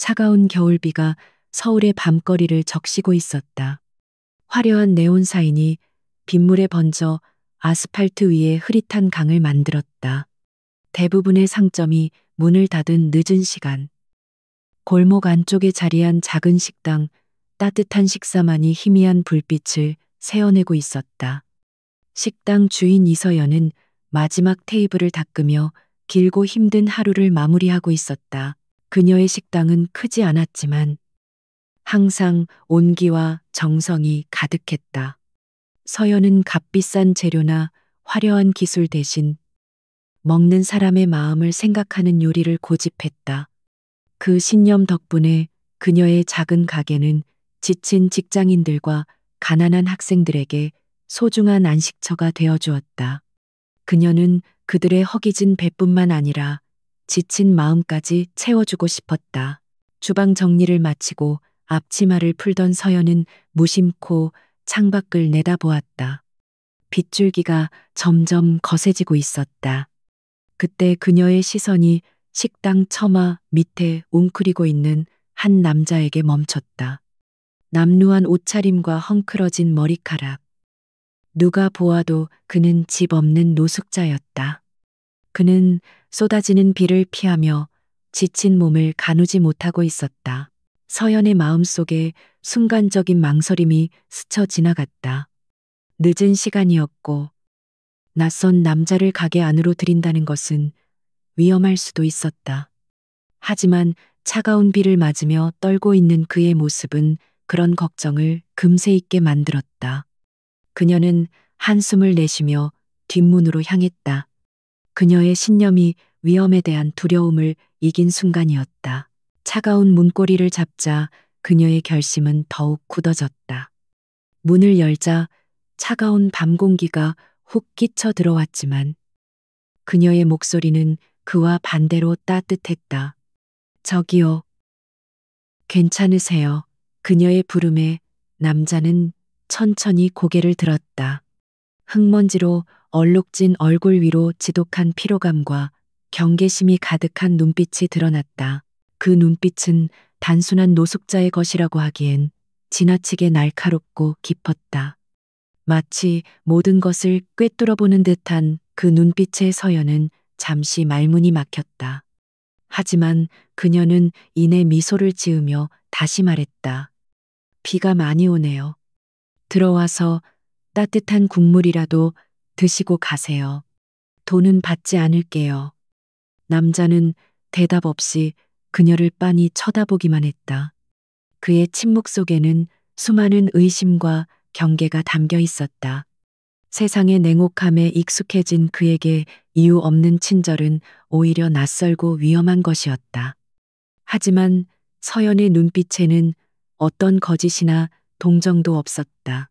차가운 겨울비가 서울의 밤거리를 적시고 있었다. 화려한 네온 사인이 빗물에 번져 아스팔트 위에 흐릿한 강을 만들었다. 대부분의 상점이 문을 닫은 늦은 시간. 골목 안쪽에 자리한 작은 식당, 따뜻한 식사만이 희미한 불빛을 새어내고 있었다. 식당 주인 이서연은 마지막 테이블을 닦으며 길고 힘든 하루를 마무리하고 있었다. 그녀의 식당은 크지 않았지만 항상 온기와 정성이 가득했다. 서연은 값비싼 재료나 화려한 기술 대신 먹는 사람의 마음을 생각하는 요리를 고집했다. 그 신념 덕분에 그녀의 작은 가게는 지친 직장인들과 가난한 학생들에게 소중한 안식처가 되어 주었다. 그녀는 그들의 허기진 배뿐만 아니라 지친 마음까지 채워주고 싶었다. 주방 정리를 마치고 앞치마를 풀던 서연은 무심코 창밖을 내다보았다. 빗줄기가 점점 거세지고 있었다. 그때 그녀의 시선이 식당 처마 밑에 웅크리고 있는 한 남자에게 멈췄다. 남루한 옷차림과 헝클어진 머리카락. 누가 보아도 그는 집 없는 노숙자였다. 그는 쏟아지는 비를 피하며 지친 몸을 가누지 못하고 있었다. 서연의 마음속에 순간적인 망설임이 스쳐 지나갔다. 늦은 시간이었고 낯선 남자를 가게 안으로 들인다는 것은 위험할 수도 있었다. 하지만 차가운 비를 맞으며 떨고 있는 그의 모습은 그런 걱정을 금세 잊게 만들었다. 그녀는 한숨을 내쉬며 뒷문으로 향했다. 그녀의 신념이 위험에 대한 두려움을 이긴 순간이었다. 차가운 문고리를 잡자 그녀의 결심은 더욱 굳어졌다. 문을 열자 차가운 밤 공기가 훅 끼쳐 들어왔지만 그녀의 목소리는 그와 반대로 따뜻했다. 저기요. 괜찮으세요? 그녀의 부름에 남자는 천천히 고개를 들었다. 흙먼지로 얼룩진 얼굴 위로 지독한 피로감과 경계심이 가득한 눈빛이 드러났다. 그 눈빛은 단순한 노숙자의 것이라고 하기엔 지나치게 날카롭고 깊었다. 마치 모든 것을 꿰뚫어보는 듯한 그 눈빛의 서연은 잠시 말문이 막혔다. 하지만 그녀는 이내 미소를 지으며 다시 말했다. 비가 많이 오네요. 들어와서 따뜻한 국물이라도 드시고 가세요. 돈은 받지 않을게요. 남자는 대답 없이 그녀를 빤히 쳐다보기만 했다. 그의 침묵 속에는 수많은 의심과 경계가 담겨 있었다. 세상의 냉혹함에 익숙해진 그에게 이유 없는 친절은 오히려 낯설고 위험한 것이었다. 하지만 서연의 눈빛에는 어떤 거짓이나 동정도 없었다.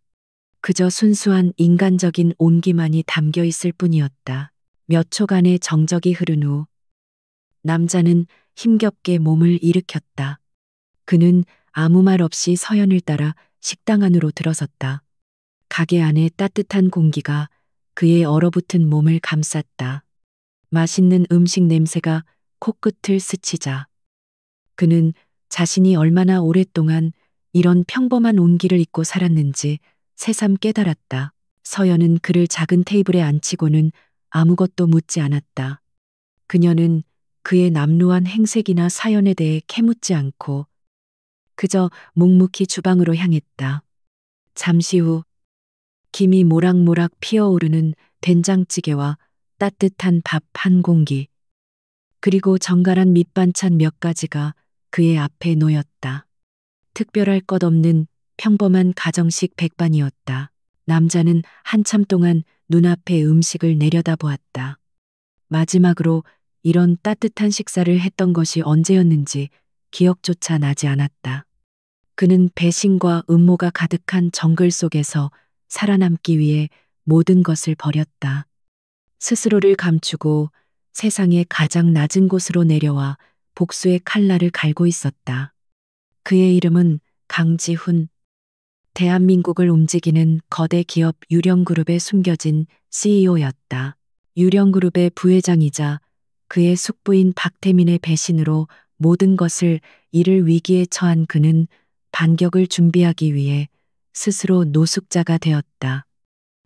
그저 순수한 인간적인 온기만이 담겨 있을 뿐이었다. 몇 초간의 정적이 흐른 후 남자는 힘겹게 몸을 일으켰다. 그는 아무 말 없이 서연을 따라 식당 안으로 들어섰다. 가게 안에 따뜻한 공기가 그의 얼어붙은 몸을 감쌌다. 맛있는 음식 냄새가 코끝을 스치자 그는 자신이 얼마나 오랫동안 이런 평범한 온기를 잊고 살았는지 새삼 깨달았다. 서연은 그를 작은 테이블에 앉히고는 아무것도 묻지 않았다. 그녀는 그의 남루한 행색이나 사연에 대해 캐묻지 않고 그저 묵묵히 주방으로 향했다. 잠시 후 김이 모락모락 피어오르는 된장찌개와 따뜻한 밥 한 공기, 그리고 정갈한 밑반찬 몇 가지가 그의 앞에 놓였다. 특별할 것 없는 평범한 가정식 백반이었다. 남자는 한참 동안 눈앞의 음식을 내려다보았다. 마지막으로 이런 따뜻한 식사를 했던 것이 언제였는지 기억조차 나지 않았다. 그는 배신과 음모가 가득한 정글 속에서 살아남기 위해 모든 것을 버렸다. 스스로를 감추고 세상의 가장 낮은 곳으로 내려와 복수의 칼날을 갈고 있었다. 그의 이름은 강지훈. 대한민국을 움직이는 거대 기업 유령그룹에 숨겨진 CEO였다. 유령그룹의 부회장이자 그의 숙부인 박태민의 배신으로 모든 것을 잃을 위기에 처한 그는 반격을 준비하기 위해 스스로 노숙자가 되었다.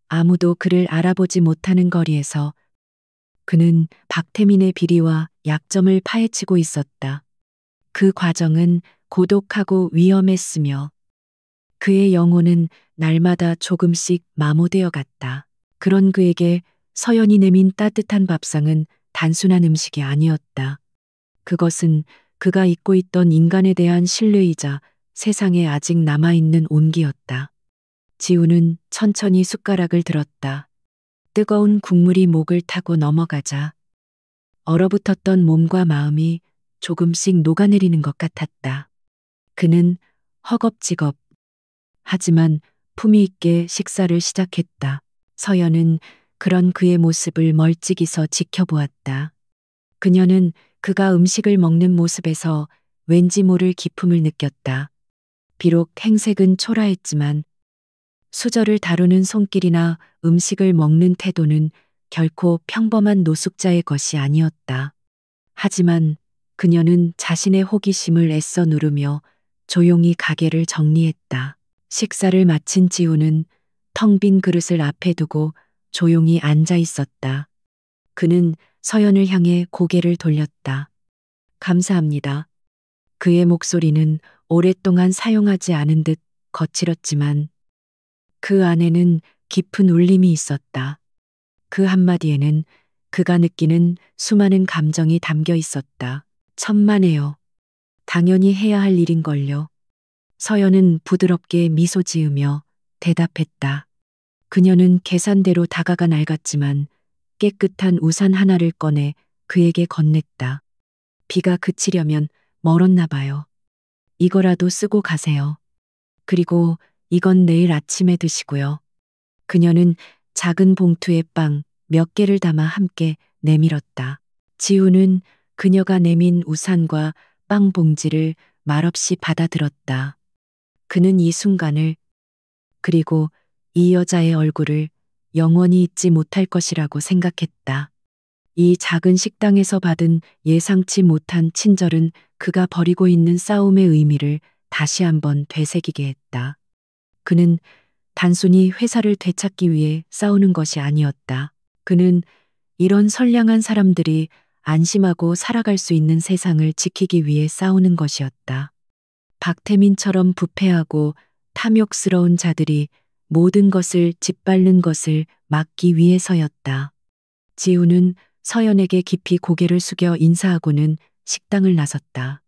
아무도 그를 알아보지 못하는 거리에서 그는 박태민의 비리와 약점을 파헤치고 있었다. 그 과정은 고독하고 위험했으며 그의 영혼은 날마다 조금씩 마모되어 갔다. 그런 그에게 서연이 내민 따뜻한 밥상은 단순한 음식이 아니었다. 그것은 그가 잊고 있던 인간에 대한 신뢰이자 세상에 아직 남아있는 온기였다. 지우는 천천히 숟가락을 들었다. 뜨거운 국물이 목을 타고 넘어가자 얼어붙었던 몸과 마음이 조금씩 녹아내리는 것 같았다. 그는 허겁지겁 하지만 품위 있게 식사를 시작했다. 서연은 그런 그의 모습을 멀찍이서 지켜보았다. 그녀는 그가 음식을 먹는 모습에서 왠지 모를 기품을 느꼈다. 비록 행색은 초라했지만 수저를 다루는 손길이나 음식을 먹는 태도는 결코 평범한 노숙자의 것이 아니었다. 하지만 그녀는 자신의 호기심을 애써 누르며 조용히 가게를 정리했다. 식사를 마친 지우는 텅 빈 그릇을 앞에 두고 조용히 앉아 있었다. 그는 서연을 향해 고개를 돌렸다. 감사합니다. 그의 목소리는 오랫동안 사용하지 않은 듯 거칠었지만 그 안에는 깊은 울림이 있었다. 그 한마디에는 그가 느끼는 수많은 감정이 담겨 있었다. 천만에요. 당연히 해야 할 일인걸요. 서연은 부드럽게 미소 지으며 대답했다. 그녀는 계산대로 다가가 낡았지만 깨끗한 우산 하나를 꺼내 그에게 건넸다. 비가 그치려면 멀었나 봐요. 이거라도 쓰고 가세요. 그리고 이건 내일 아침에 드시고요. 그녀는 작은 봉투에 빵 몇 개를 담아 함께 내밀었다. 지우는 그녀가 내민 우산과 빵 봉지를 말없이 받아들었다. 그는 이 순간을 그리고 이 여자의 얼굴을 영원히 잊지 못할 것이라고 생각했다. 이 작은 식당에서 받은 예상치 못한 친절은 그가 벌이고 있는 싸움의 의미를 다시 한번 되새기게 했다. 그는 단순히 회사를 되찾기 위해 싸우는 것이 아니었다. 그는 이런 선량한 사람들이 안심하고 살아갈 수 있는 세상을 지키기 위해 싸우는 것이었다. 박태민처럼 부패하고 탐욕스러운 자들이 모든 것을 짓밟는 것을 막기 위해서였다. 지우는 서연에게 깊이 고개를 숙여 인사하고는 식당을 나섰다.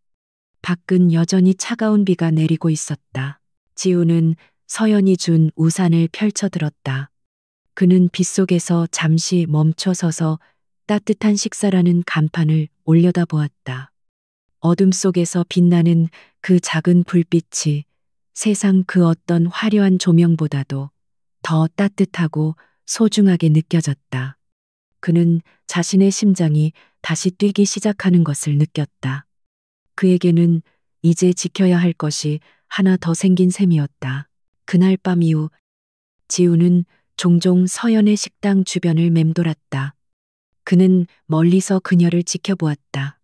밖은 여전히 차가운 비가 내리고 있었다. 지우는 서연이 준 우산을 펼쳐들었다. 그는 빗속에서 잠시 멈춰 서서 따뜻한 식사라는 간판을 올려다보았다. 어둠 속에서 빛나는 그 작은 불빛이 세상 그 어떤 화려한 조명보다도 더 따뜻하고 소중하게 느껴졌다. 그는 자신의 심장이 다시 뛰기 시작하는 것을 느꼈다. 그에게는 이제 지켜야 할 것이 하나 더 생긴 셈이었다. 그날 밤 이후 지우는 종종 서연의 식당 주변을 맴돌았다. 그는 멀리서 그녀를 지켜보았다.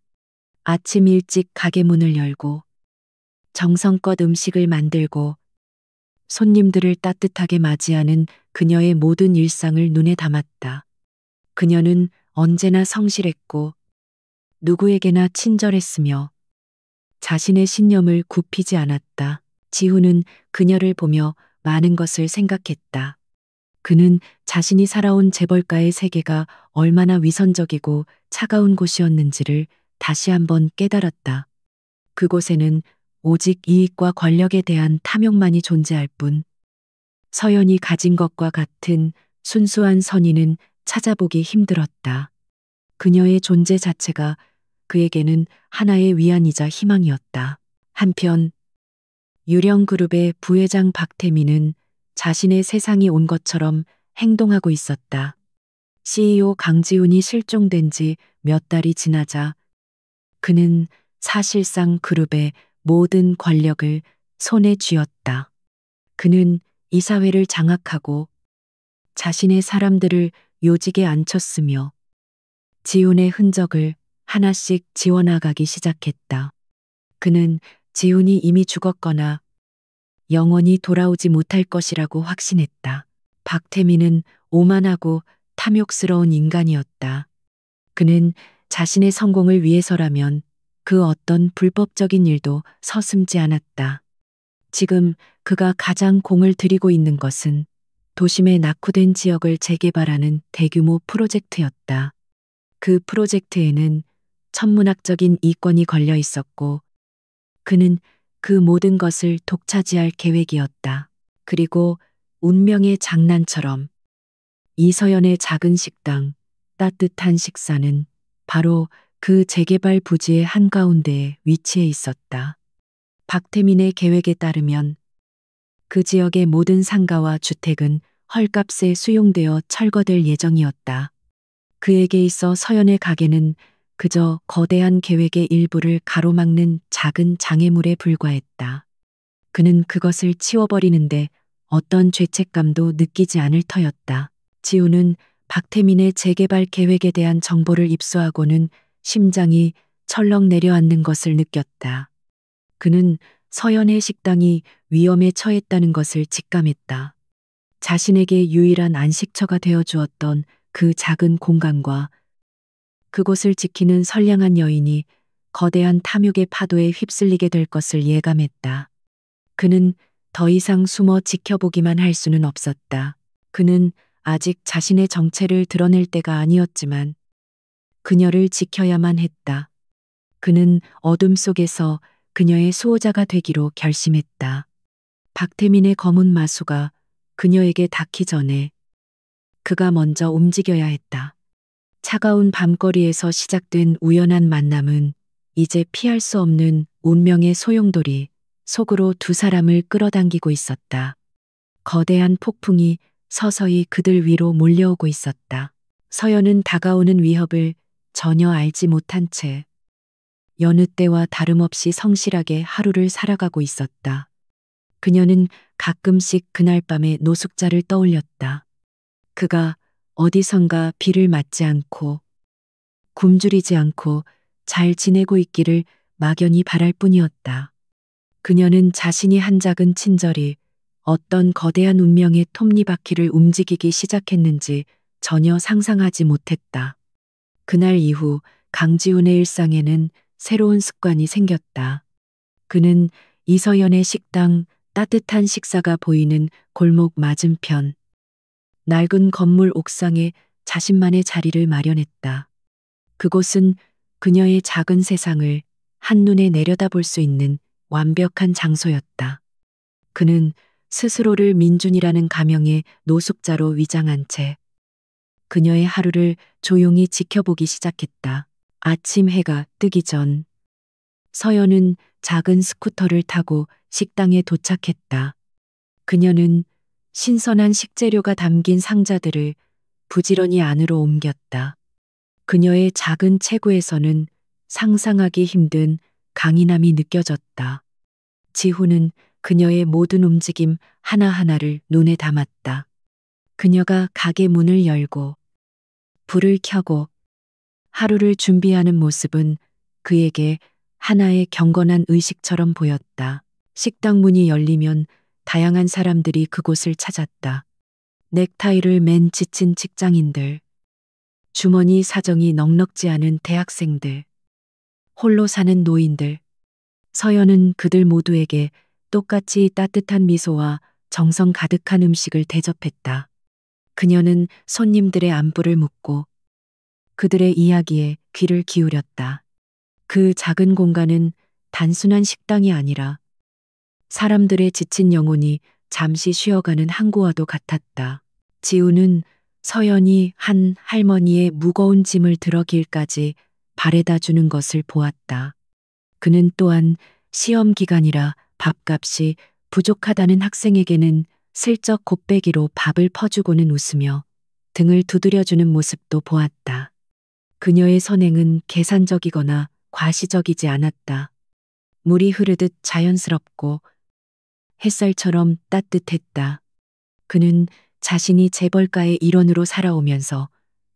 아침 일찍 가게 문을 열고 정성껏 음식을 만들고 손님들을 따뜻하게 맞이하는 그녀의 모든 일상을 눈에 담았다. 그녀는 언제나 성실했고 누구에게나 친절했으며 자신의 신념을 굽히지 않았다. 지우는 그녀를 보며 많은 것을 생각했다. 그는 자신이 살아온 재벌가의 세계가 얼마나 위선적이고 차가운 곳이었는지를 다시 한번 깨달았다. 그곳에는 오직 이익과 권력에 대한 탐욕만이 존재할 뿐 서연이 가진 것과 같은 순수한 선의는 찾아보기 힘들었다. 그녀의 존재 자체가 그에게는 하나의 위안이자 희망이었다. 한편 유령그룹의 부회장 박태민은 자신의 세상이 온 것처럼 행동하고 있었다. CEO 강지훈이 실종된 지 몇 달이 지나자 그는 사실상 그룹의 모든 권력을 손에 쥐었다. 그는 이사회를 장악하고 자신의 사람들을 요직에 앉혔으며 지훈의 흔적을 하나씩 지워나가기 시작했다. 그는 지훈이 이미 죽었거나 영원히 돌아오지 못할 것이라고 확신했다. 박태민은 오만하고 탐욕스러운 인간이었다. 그는 자신의 성공을 위해서라면 그 어떤 불법적인 일도 서슴지 않았다. 지금 그가 가장 공을 들이고 있는 것은 도심의 낙후된 지역을 재개발하는 대규모 프로젝트였다. 그 프로젝트에는 천문학적인 이권이 걸려 있었고 그는 그 모든 것을 독차지할 계획이었다. 그리고 운명의 장난처럼 이서연의 작은 식당, 따뜻한 식사는 바로 그 재개발 부지의 한가운데에 위치해 있었다. 박태민의 계획에 따르면 그 지역의 모든 상가와 주택은 헐값에 수용되어 철거될 예정이었다. 그에게 있어 서연의 가게는 그저 거대한 계획의 일부를 가로막는 작은 장애물에 불과했다. 그는 그것을 치워버리는데 어떤 죄책감도 느끼지 않을 터였다. 지우는 박태민의 재개발 계획에 대한 정보를 입수하고는 심장이 철렁 내려앉는 것을 느꼈다. 그는 서연의 식당이 위험에 처했다는 것을 직감했다. 자신에게 유일한 안식처가 되어 주었던 그 작은 공간과 그곳을 지키는 선량한 여인이 거대한 탐욕의 파도에 휩쓸리게 될 것을 예감했다. 그는 더 이상 숨어 지켜보기만 할 수는 없었다. 그는 아직 자신의 정체를 드러낼 때가 아니었지만 그녀를 지켜야만 했다. 그는 어둠 속에서 그녀의 수호자가 되기로 결심했다. 박태민의 검은 마수가 그녀에게 닿기 전에 그가 먼저 움직여야 했다. 차가운 밤거리에서 시작된 우연한 만남은 이제 피할 수 없는 운명의 소용돌이 속으로 두 사람을 끌어당기고 있었다. 거대한 폭풍이 서서히 그들 위로 몰려오고 있었다. 서연은 다가오는 위협을 전혀 알지 못한 채 여느 때와 다름없이 성실하게 하루를 살아가고 있었다. 그녀는 가끔씩 그날 밤의 노숙자를 떠올렸다. 그가 어디선가 비를 맞지 않고 굶주리지 않고 잘 지내고 있기를 막연히 바랄 뿐이었다. 그녀는 자신이 한 작은 친절이 어떤 거대한 운명의 톱니바퀴를 움직이기 시작했는지 전혀 상상하지 못했다. 그날 이후 강지훈의 일상에는 새로운 습관이 생겼다. 그는 이서연의 식당 따뜻한 식사가 보이는 골목 맞은편 낡은 건물 옥상에 자신만의 자리를 마련했다. 그곳은 그녀의 작은 세상을 한눈에 내려다볼 수 있는 완벽한 장소였다. 그는 스스로를 민준이라는 가명의 노숙자로 위장한 채 그녀의 하루를 조용히 지켜보기 시작했다. 아침 해가 뜨기 전 서연은 작은 스쿠터를 타고 식당에 도착했다. 그녀는 신선한 식재료가 담긴 상자들을 부지런히 안으로 옮겼다. 그녀의 작은 체구에서는 상상하기 힘든 강인함이 느껴졌다. 지훈은 그녀의 모든 움직임 하나하나를 눈에 담았다. 그녀가 가게 문을 열고 불을 켜고 하루를 준비하는 모습은 그에게 하나의 경건한 의식처럼 보였다. 식당 문이 열리면 다양한 사람들이 그곳을 찾았다. 넥타이를 맨 지친 직장인들, 주머니 사정이 넉넉지 않은 대학생들, 홀로 사는 노인들. 서연은 그들 모두에게 똑같이 따뜻한 미소와 정성 가득한 음식을 대접했다. 그녀는 손님들의 안부를 묻고 그들의 이야기에 귀를 기울였다. 그 작은 공간은 단순한 식당이 아니라 사람들의 지친 영혼이 잠시 쉬어가는 항구와도 같았다. 지우는 서연이 한 할머니의 무거운 짐을 들어 길까지 바래다 주는 것을 보았다. 그는 또한 시험 기간이라 밥값이 부족하다는 학생에게는 슬쩍 곱빼기로 밥을 퍼주고는 웃으며 등을 두드려주는 모습도 보았다. 그녀의 선행은 계산적이거나 과시적이지 않았다. 물이 흐르듯 자연스럽고 햇살처럼 따뜻했다. 그는 자신이 재벌가의 일원으로 살아오면서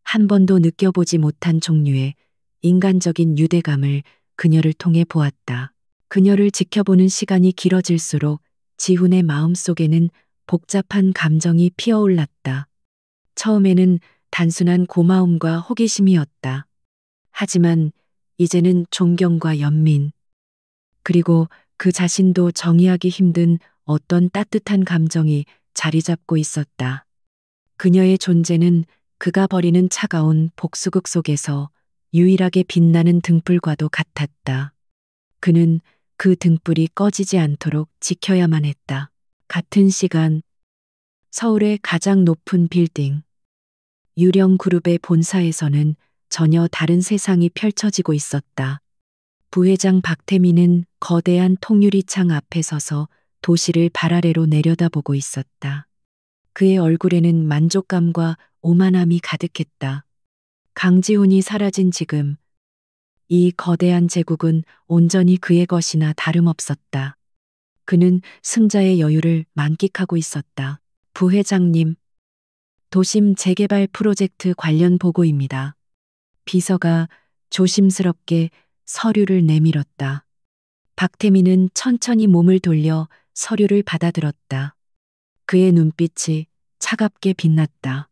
한 번도 느껴보지 못한 종류의 인간적인 유대감을 그녀를 통해 보았다. 그녀를 지켜보는 시간이 길어질수록 지훈의 마음속에는 복잡한 감정이 피어올랐다. 처음에는 단순한 고마움과 호기심이었다. 하지만 이제는 존경과 연민, 그리고 그 자신도 정의하기 힘든 어떤 따뜻한 감정이 자리 잡고 있었다. 그녀의 존재는 그가 버리는 차가운 복수극 속에서 유일하게 빛나는 등불과도 같았다. 그는 그 등불이 꺼지지 않도록 지켜야만 했다. 같은 시간, 서울의 가장 높은 빌딩, 유령 그룹의 본사에서는 전혀 다른 세상이 펼쳐지고 있었다. 부회장 박태민은 거대한 통유리창 앞에 서서 도시를 발 아래로 내려다보고 있었다. 그의 얼굴에는 만족감과 오만함이 가득했다. 강지훈이 사라진 지금, 이 거대한 제국은 온전히 그의 것이나 다름없었다. 그는 승자의 여유를 만끽하고 있었다. 부회장님, 도심 재개발 프로젝트 관련 보고입니다. 비서가 조심스럽게 서류를 내밀었다. 박태민은 천천히 몸을 돌려 서류를 받아들었다. 그의 눈빛이 차갑게 빛났다.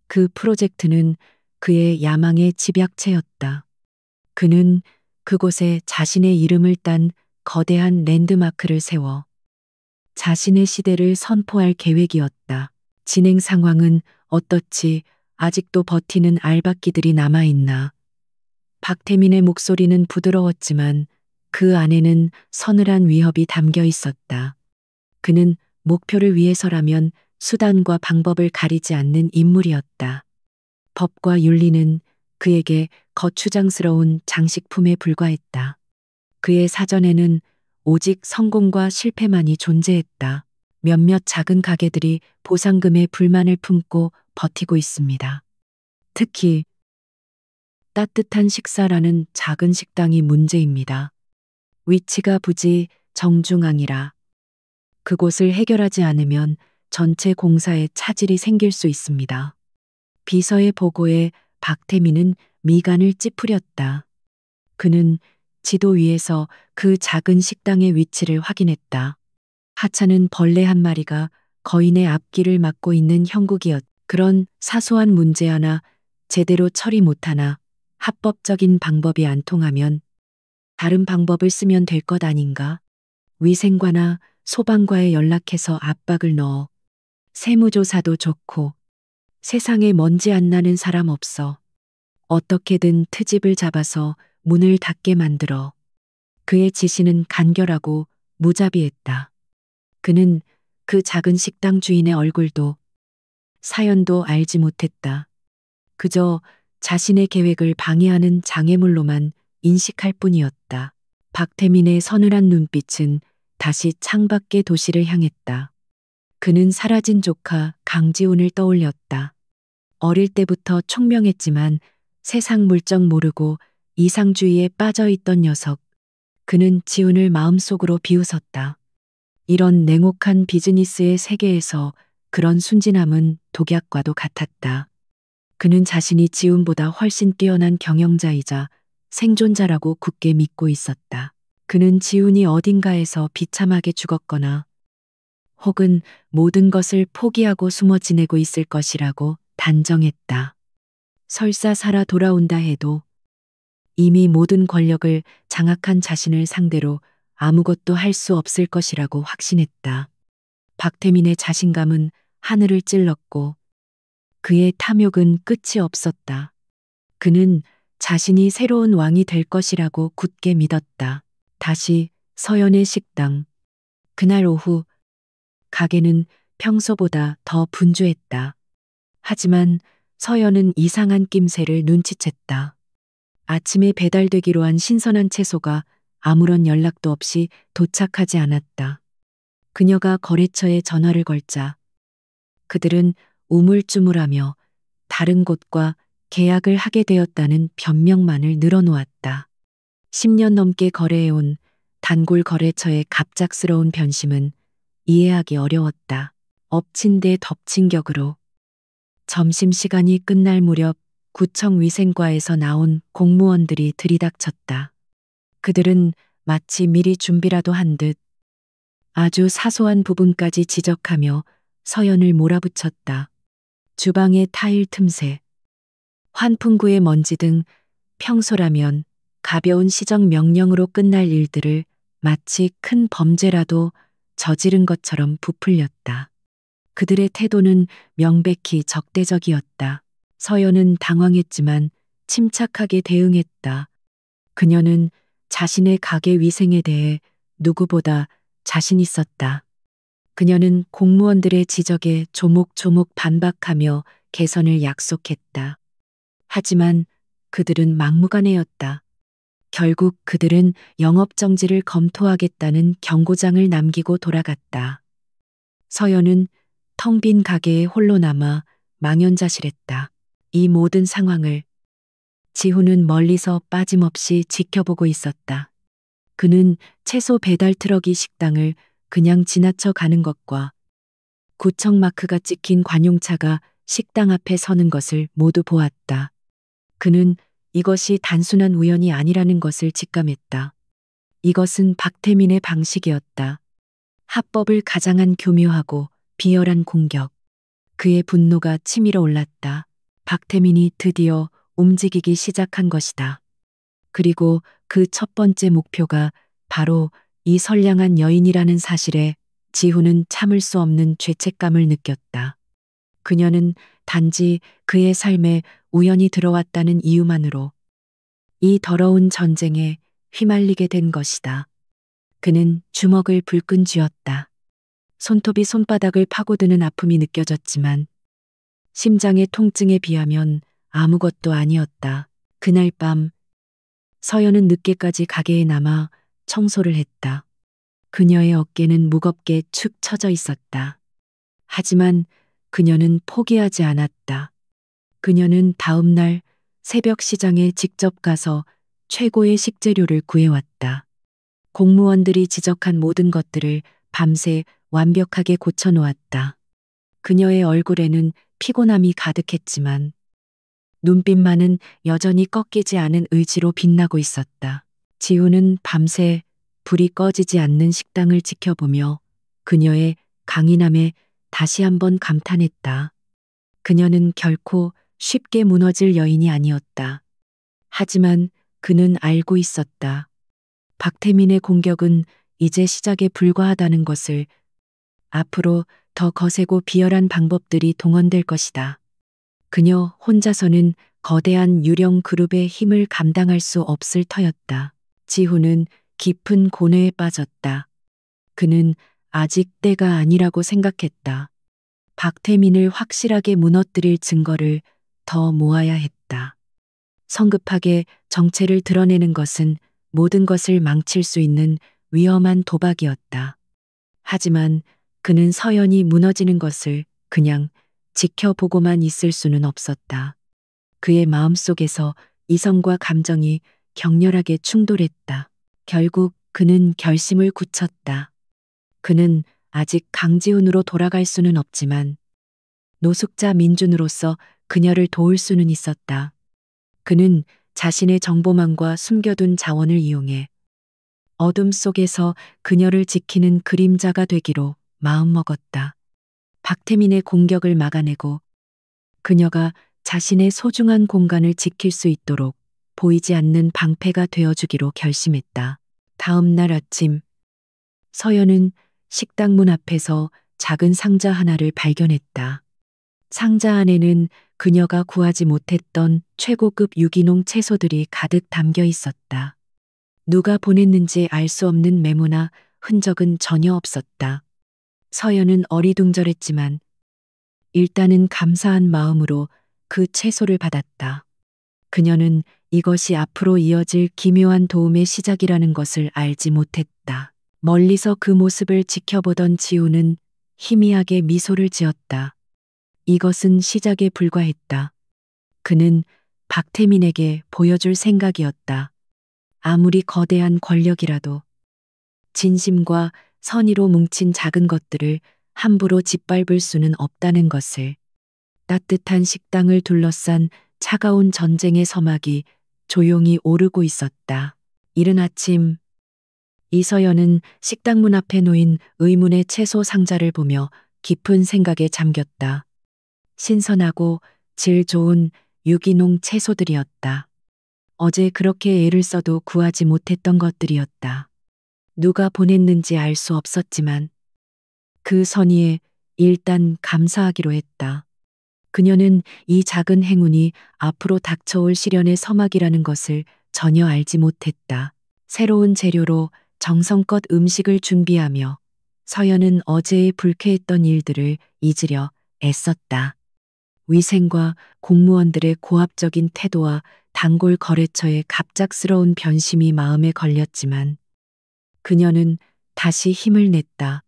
그 프로젝트는 그의 야망의 집약체였다. 그는 그곳에 자신의 이름을 딴 거대한 랜드마크를 세워 자신의 시대를 선포할 계획이었다. 진행 상황은 어떻지? 아직도 버티는 알박기들이 남아있나? 박태민의 목소리는 부드러웠지만 그 안에는 서늘한 위협이 담겨 있었다. 그는 목표를 위해서라면 수단과 방법을 가리지 않는 인물이었다. 법과 윤리는 그에게 거추장스러운 장식품에 불과했다. 그의 사전에는 오직 성공과 실패만이 존재했다. 몇몇 작은 가게들이 보상금에 불만을 품고 버티고 있습니다. 특히 따뜻한 식사라는 작은 식당이 문제입니다. 위치가 부지 정중앙이라 그곳을 해결하지 않으면 전체 공사에 차질이 생길 수 있습니다. 비서의 보고에 박태민은 미간을 찌푸렸다. 그는 지도 위에서 그 작은 식당의 위치를 확인했다. 하찮은 벌레 한 마리가 거인의 앞길을 막고 있는 형국이었다. 그런 사소한 문제 하나 제대로 처리 못하나 합법적인 방법이 안 통하면 다른 방법을 쓰면 될 것 아닌가? 위생과나 소방과에 연락해서 압박을 넣어 세무조사도 좋고 세상에 먼지 안 나는 사람 없어. 어떻게든 트집을 잡아서 문을 닫게 만들어. 그의 지시는 간결하고 무자비했다. 그는 그 작은 식당 주인의 얼굴도 사연도 알지 못했다. 그저 자신의 계획을 방해하는 장애물로만 인식할 뿐이었다. 박태민의 서늘한 눈빛은 다시 창밖의 도시를 향했다. 그는 사라진 조카 강지훈을 떠올렸다. 어릴 때부터 총명했지만 세상 물정 모르고 이상주의에 빠져있던 녀석. 그는 지훈을 마음속으로 비웃었다. 이런 냉혹한 비즈니스의 세계에서 그런 순진함은 독약과도 같았다. 그는 자신이 지훈보다 훨씬 뛰어난 경영자이자 생존자라고 굳게 믿고 있었다. 그는 지훈이 어딘가에서 비참하게 죽었거나 혹은 모든 것을 포기하고 숨어 지내고 있을 것이라고 단정했다. 설사 살아 돌아온다 해도 이미 모든 권력을 장악한 자신을 상대로 아무것도 할 수 없을 것이라고 확신했다. 박태민의 자신감은 하늘을 찔렀고 그의 탐욕은 끝이 없었다. 그는 자신이 새로운 왕이 될 것이라고 굳게 믿었다. 다시 서연의 식당. 그날 오후 가게는 평소보다 더 분주했다. 하지만 서연은 이상한 낌새를 눈치챘다. 아침에 배달되기로 한 신선한 채소가 아무런 연락도 없이 도착하지 않았다. 그녀가 거래처에 전화를 걸자 그들은 우물쭈물하며 다른 곳과 계약을 하게 되었다는 변명만을 늘어놓았다. 10년 넘게 거래해온 단골 거래처의 갑작스러운 변심은 이해하기 어려웠다. 엎친 데 덮친 격으로 점심시간이 끝날 무렵 구청 위생과에서 나온 공무원들이 들이닥쳤다. 그들은 마치 미리 준비라도 한 듯 아주 사소한 부분까지 지적하며 서연을 몰아붙였다. 주방의 타일 틈새, 환풍구의 먼지 등 평소라면 가벼운 시정 명령으로 끝날 일들을 마치 큰 범죄라도 저지른 것처럼 부풀렸다. 그들의 태도는 명백히 적대적이었다. 서연은 당황했지만 침착하게 대응했다. 그녀는 자신의 가게 위생에 대해 누구보다 자신 있었다. 그녀는 공무원들의 지적에 조목조목 반박하며 개선을 약속했다. 하지만 그들은 막무가내였다. 결국 그들은 영업정지를 검토하겠다는 경고장을 남기고 돌아갔다. 서연은 텅 빈 가게에 홀로 남아 망연자실했다. 이 모든 상황을 지훈은 멀리서 빠짐없이 지켜보고 있었다. 그는 채소 배달 트럭이 식당을 그냥 지나쳐 가는 것과 구청 마크가 찍힌 관용차가 식당 앞에 서는 것을 모두 보았다. 그는 이것이 단순한 우연이 아니라는 것을 직감했다. 이것은 박태민의 방식이었다. 합법을 가장한 교묘하고 비열한 공격. 그의 분노가 치밀어 올랐다. 박태민이 드디어 움직이기 시작한 것이다. 그리고 그 첫 번째 목표가 바로 이 선량한 여인이라는 사실에 지훈은 참을 수 없는 죄책감을 느꼈다. 그녀는 단지 그의 삶에 우연히 들어왔다는 이유만으로 이 더러운 전쟁에 휘말리게 된 것이다. 그는 주먹을 불끈 쥐었다. 손톱이 손바닥을 파고드는 아픔이 느껴졌지만 심장의 통증에 비하면 아무것도 아니었다. 그날 밤 서연은 늦게까지 가게에 남아 청소를 했다. 그녀의 어깨는 무겁게 축 처져 있었다. 하지만 그녀는 포기하지 않았다. 그녀는 다음 날 새벽 시장에 직접 가서 최고의 식재료를 구해왔다. 공무원들이 지적한 모든 것들을 밤새 완벽하게 고쳐놓았다. 그녀의 얼굴에는 피곤함이 가득했지만 눈빛만은 여전히 꺾이지 않은 의지로 빛나고 있었다. 지우는 밤새 불이 꺼지지 않는 식당을 지켜보며 그녀의 강인함에 다시 한번 감탄했다. 그녀는 결코 쉽게 무너질 여인이 아니었다. 하지만 그는 알고 있었다. 박태민의 공격은 이제 시작에 불과하다는 것을. 앞으로 더 거세고 비열한 방법들이 동원될 것이다. 그녀 혼자서는 거대한 유령 그룹의 힘을 감당할 수 없을 터였다. 지훈은 깊은 고뇌에 빠졌다. 그는 아직 때가 아니라고 생각했다. 박태민을 확실하게 무너뜨릴 증거를 더 모아야 했다. 성급하게 정체를 드러내는 것은 모든 것을 망칠 수 있는 위험한 도박이었다. 하지만 그는 서연이 무너지는 것을 그냥 지켜보고만 있을 수는 없었다. 그의 마음속에서 이성과 감정이 격렬하게 충돌했다. 결국 그는 결심을 굳혔다. 그는 아직 강지훈으로 돌아갈 수는 없지만 노숙자 민준으로서 그녀를 도울 수는 있었다. 그는 자신의 정보망과 숨겨둔 자원을 이용해 어둠 속에서 그녀를 지키는 그림자가 되기로 마음먹었다. 박태민의 공격을 막아내고 그녀가 자신의 소중한 공간을 지킬 수 있도록 보이지 않는 방패가 되어주기로 결심했다. 다음 날 아침, 서연은 식당 문 앞에서 작은 상자 하나를 발견했다. 상자 안에는 그녀가 구하지 못했던 최고급 유기농 채소들이 가득 담겨 있었다. 누가 보냈는지 알 수 없는 메모나 흔적은 전혀 없었다. 서연은 어리둥절했지만 일단은 감사한 마음으로 그 채소를 받았다. 그녀는 이것이 앞으로 이어질 기묘한 도움의 시작이라는 것을 알지 못했다. 멀리서 그 모습을 지켜보던 지우는 희미하게 미소를 지었다. 이것은 시작에 불과했다. 그는 박태민에게 보여줄 생각이었다. 아무리 거대한 권력이라도 진심과 선의로 뭉친 작은 것들을 함부로 짓밟을 수는 없다는 것을. 따뜻한 식당을 둘러싼 차가운 전쟁의 서막이 조용히 오르고 있었다. 이른 아침 이서연은 식당 문 앞에 놓인 의문의 채소 상자를 보며 깊은 생각에 잠겼다. 신선하고 질 좋은 유기농 채소들이었다. 어제 그렇게 애를 써도 구하지 못했던 것들이었다. 누가 보냈는지 알 수 없었지만 그 선의에 일단 감사하기로 했다. 그녀는 이 작은 행운이 앞으로 닥쳐올 시련의 서막이라는 것을 전혀 알지 못했다. 새로운 재료로 정성껏 음식을 준비하며 서연은 어제의 불쾌했던 일들을 잊으려 애썼다. 위생과 공무원들의 고압적인 태도와 단골 거래처의 갑작스러운 변심이 마음에 걸렸지만 그녀는 다시 힘을 냈다.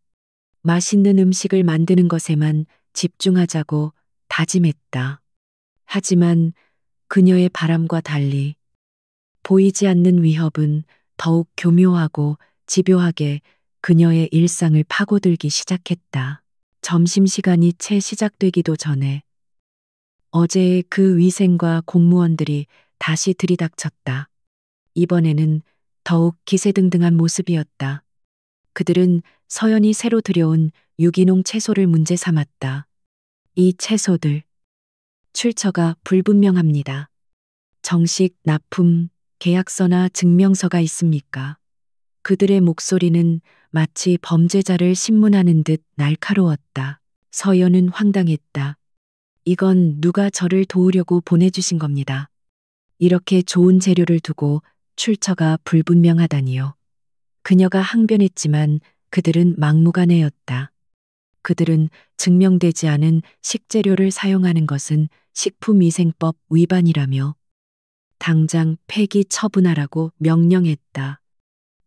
맛있는 음식을 만드는 것에만 집중하자고 다짐했다. 하지만 그녀의 바람과 달리 보이지 않는 위협은 더욱 교묘하고 집요하게 그녀의 일상을 파고들기 시작했다. 점심시간이 채 시작되기도 전에 어제의 그 위생과 공무원들이 다시 들이닥쳤다. 이번에는 더욱 기세등등한 모습이었다. 그들은 서연이 새로 들여온 유기농 채소를 문제 삼았다. 이 채소들, 출처가 불분명합니다. 정식 납품 계약서나 증명서가 있습니까? 그들의 목소리는 마치 범죄자를 신문하는 듯 날카로웠다. 서연은 황당했다. 이건 누가 저를 도우려고 보내주신 겁니다. 이렇게 좋은 재료를 두고 출처가 불분명하다니요. 그녀가 항변했지만 그들은 막무가내였다. 그들은 증명되지 않은 식재료를 사용하는 것은 식품위생법 위반이라며 당장 폐기 처분하라고 명령했다.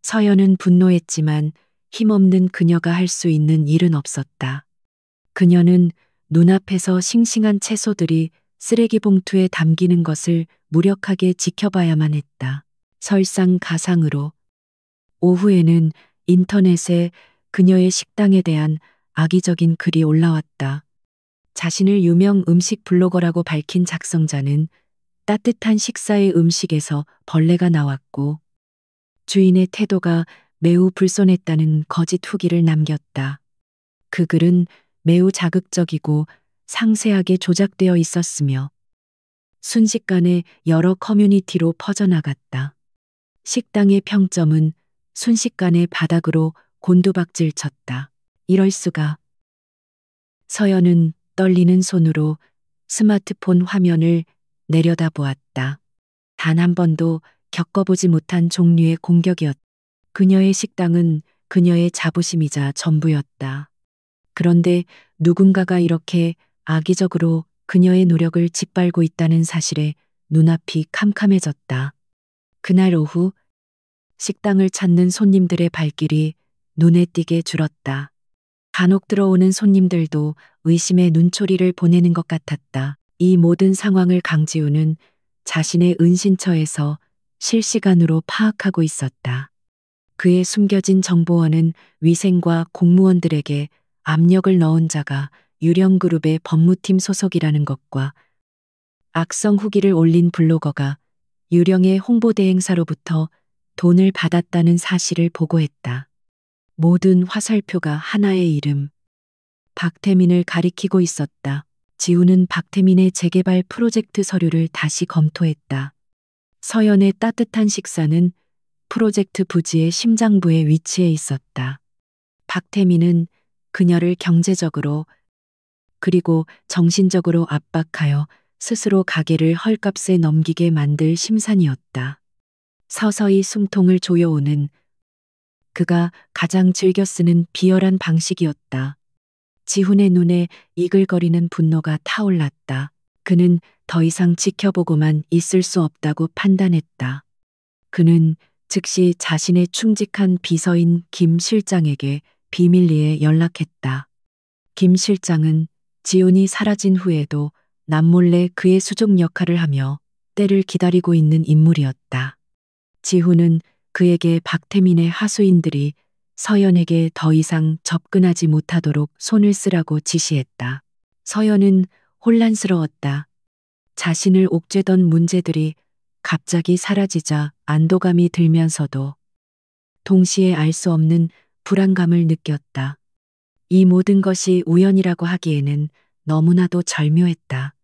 서연은 분노했지만 힘없는 그녀가 할 수 있는 일은 없었다. 그녀는 눈앞에서 싱싱한 채소들이 쓰레기 봉투에 담기는 것을 무력하게 지켜봐야만 했다. 설상가상으로 오후에는 인터넷에 그녀의 식당에 대한 악의적인 글이 올라왔다. 자신을 유명 음식 블로거라고 밝힌 작성자는 따뜻한 식사의 음식에서 벌레가 나왔고 주인의 태도가 매우 불손했다는 거짓 후기를 남겼다. 그 글은 매우 자극적이고 상세하게 조작되어 있었으며 순식간에 여러 커뮤니티로 퍼져나갔다. 식당의 평점은 순식간에 바닥으로 곤두박질 쳤다. 이럴 수가. 서연은 떨리는 손으로 스마트폰 화면을 내려다보았다. 단 한 번도 겪어보지 못한 종류의 공격이었다. 그녀의 식당은 그녀의 자부심이자 전부였다. 그런데 누군가가 이렇게 악의적으로 그녀의 노력을 짓밟고 있다는 사실에 눈앞이 캄캄해졌다. 그날 오후 식당을 찾는 손님들의 발길이 눈에 띄게 줄었다. 간혹 들어오는 손님들도 의심의 눈초리를 보내는 것 같았다. 이 모든 상황을 강지우는 자신의 은신처에서 실시간으로 파악하고 있었다. 그의 숨겨진 정보원은 위생과 공무원들에게 압력을 넣은 자가 유령그룹의 법무팀 소속이라는 것과 악성 후기를 올린 블로거가 유령의 홍보대행사로부터 돈을 받았다는 사실을 보고했다. 모든 화살표가 하나의 이름, 박태민을 가리키고 있었다. 지우는 박태민의 재개발 프로젝트 서류를 다시 검토했다. 서연의 따뜻한 식사는 프로젝트 부지의 심장부에 위치해 있었다. 박태민은 그녀를 경제적으로 그리고 정신적으로 압박하여 스스로 가게를 헐값에 넘기게 만들 심산이었다. 서서히 숨통을 조여오는 그가 가장 즐겨 쓰는 비열한 방식이었다. 지훈의 눈에 이글거리는 분노가 타올랐다. 그는 더 이상 지켜보고만 있을 수 없다고 판단했다. 그는 즉시 자신의 충직한 비서인 김 실장에게 비밀리에 연락했다. 김 실장은 지훈이 사라진 후에도 남몰래 그의 수족 역할을 하며 때를 기다리고 있는 인물이었다. 지훈은 그에게 박태민의 하수인들이 서연에게 더 이상 접근하지 못하도록 손을 쓰라고 지시했다. 서연은 혼란스러웠다. 자신을 옥죄던 문제들이 갑자기 사라지자 안도감이 들면서도 동시에 알 수 없는 불안감을 느꼈다. 이 모든 것이 우연이라고 하기에는 너무나도 절묘했다.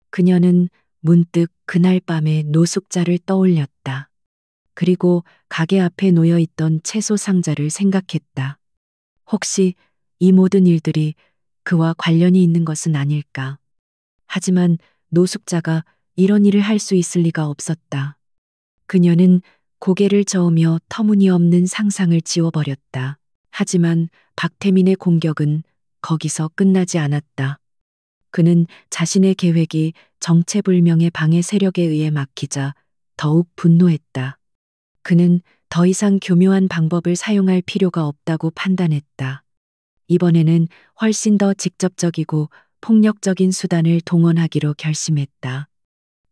그녀는 문득 그날 밤의 노숙자를 떠올렸다. 그리고 가게 앞에 놓여 있던 채소 상자를 생각했다. 혹시 이 모든 일들이 그와 관련이 있는 것은 아닐까? 하지만 노숙자가 이런 일을 할 수 있을 리가 없었다. 그녀는 고개를 저으며 터무니없는 상상을 지워버렸다. 하지만 박태민의 공격은 거기서 끝나지 않았다. 그는 자신의 계획이 정체불명의 방해 세력에 의해 막히자 더욱 분노했다. 그는 더 이상 교묘한 방법을 사용할 필요가 없다고 판단했다. 이번에는 훨씬 더 직접적이고 폭력적인 수단을 동원하기로 결심했다.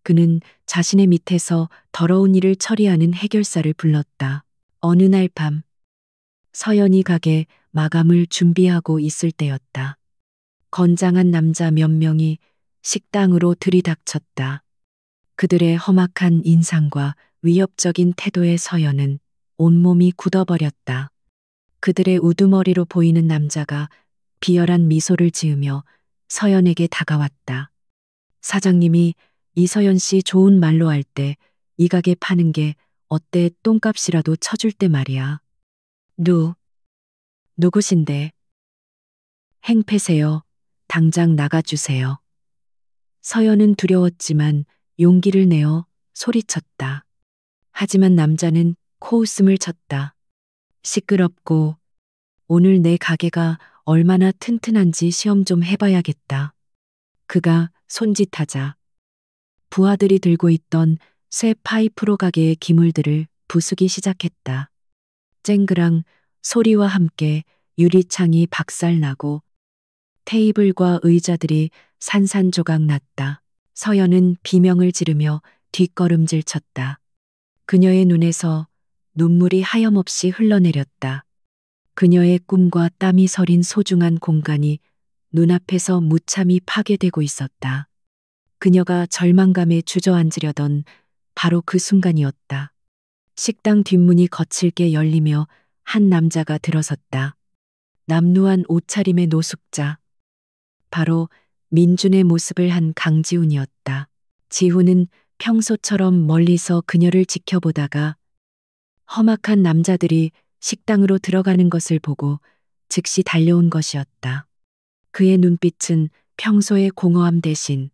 그는 자신의 밑에서 더러운 일을 처리하는 해결사를 불렀다. 어느 날 밤, 서연이 가게 마감을 준비하고 있을 때였다. 건장한 남자 몇 명이 식당으로 들이닥쳤다. 그들의 험악한 인상과 위협적인 태도의 서연은 온몸이 굳어버렸다. 그들의 우두머리로 보이는 남자가 비열한 미소를 지으며 서연에게 다가왔다. 사장님이 이서연 씨 좋은 말로 할 때 이 가게 파는 게 어때 똥값이라도 쳐줄 때 말이야. 누구신데? 행패세요. 당장 나가주세요. 서연은 두려웠지만 용기를 내어 소리쳤다. 하지만 남자는 코웃음을 쳤다. 시끄럽고 오늘 내 가게가 얼마나 튼튼한지 시험 좀 해봐야겠다. 그가 손짓하자 부하들이 들고 있던 쇠 파이프로 가게의 기물들을 부수기 시작했다. 쨍그랑 소리와 함께 유리창이 박살나고 테이블과 의자들이 산산조각 났다. 서연은 비명을 지르며 뒷걸음질 쳤다. 그녀의 눈에서 눈물이 하염없이 흘러내렸다. 그녀의 꿈과 땀이 서린 소중한 공간이 눈앞에서 무참히 파괴되고 있었다. 그녀가 절망감에 주저앉으려던 바로 그 순간이었다. 식당 뒷문이 거칠게 열리며 한 남자가 들어섰다. 남루한 옷차림의 노숙자. 바로 민준의 모습을 한 강지훈이었다. 지훈은 평소처럼 멀리서 그녀를 지켜보다가 험악한 남자들이 식당으로 들어가는 것을 보고 즉시 달려온 것이었다. 그의 눈빛은 평소의 공허함 대신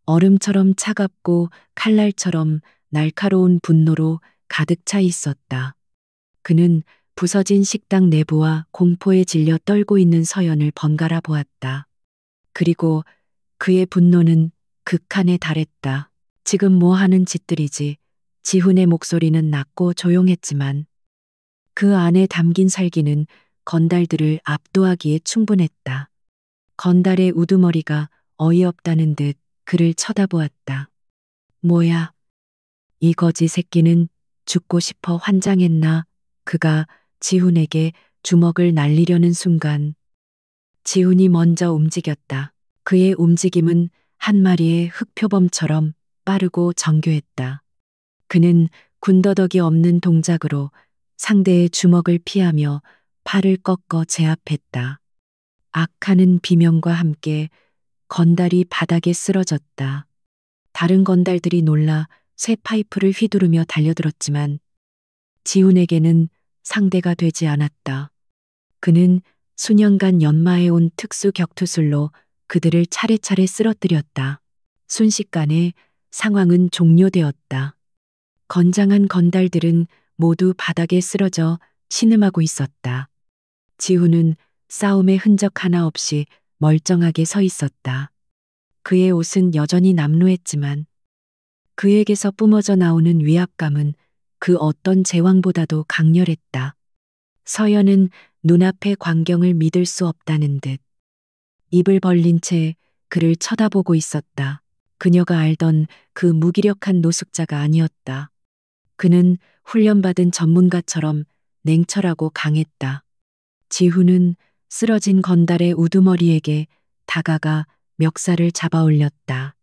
얼음처럼 차갑고 칼날처럼 날카로운 분노로 가득 차 있었다. 그는 부서진 식당 내부와 공포에 질려 떨고 있는 서연을 번갈아 보았다. 그리고 그의 분노는 극한에 달했다. 지금 뭐 하는 짓들이지? 지훈의 목소리는 낮고 조용했지만 그 안에 담긴 살기는 건달들을 압도하기에 충분했다. 건달의 우두머리가 어이없다는 듯 그를 쳐다보았다. 뭐야? 이 거지 새끼는 죽고 싶어 환장했나? 그가 지훈에게 주먹을 날리려는 순간 지훈이 먼저 움직였다. 그의 움직임은 한 마리의 흑표범처럼 빠르고 정교했다. 그는 군더더기 없는 동작으로 상대의 주먹을 피하며 팔을 꺾어 제압했다. 악하는 비명과 함께 건달이 바닥에 쓰러졌다. 다른 건달들이 놀라 쇠 파이프를 휘두르며 달려들었지만 지훈에게는 상대가 되지 않았다. 그는 수년간 연마해온 특수 격투술로 그들을 차례차례 쓰러뜨렸다. 순식간에 상황은 종료되었다. 건장한 건달들은 모두 바닥에 쓰러져 신음하고 있었다. 지훈은 싸움의 흔적 하나 없이 멀쩡하게 서 있었다. 그의 옷은 여전히 남루했지만 그에게서 뿜어져 나오는 위압감은 그 어떤 제왕보다도 강렬했다. 서연은 눈앞의 광경을 믿을 수 없다는 듯 입을 벌린 채 그를 쳐다보고 있었다. 그녀가 알던 그 무기력한 노숙자가 아니었다. 그는 훈련받은 전문가처럼 냉철하고 강했다. 지훈은 쓰러진 건달의 우두머리에게 다가가 멱살을 잡아 올렸다.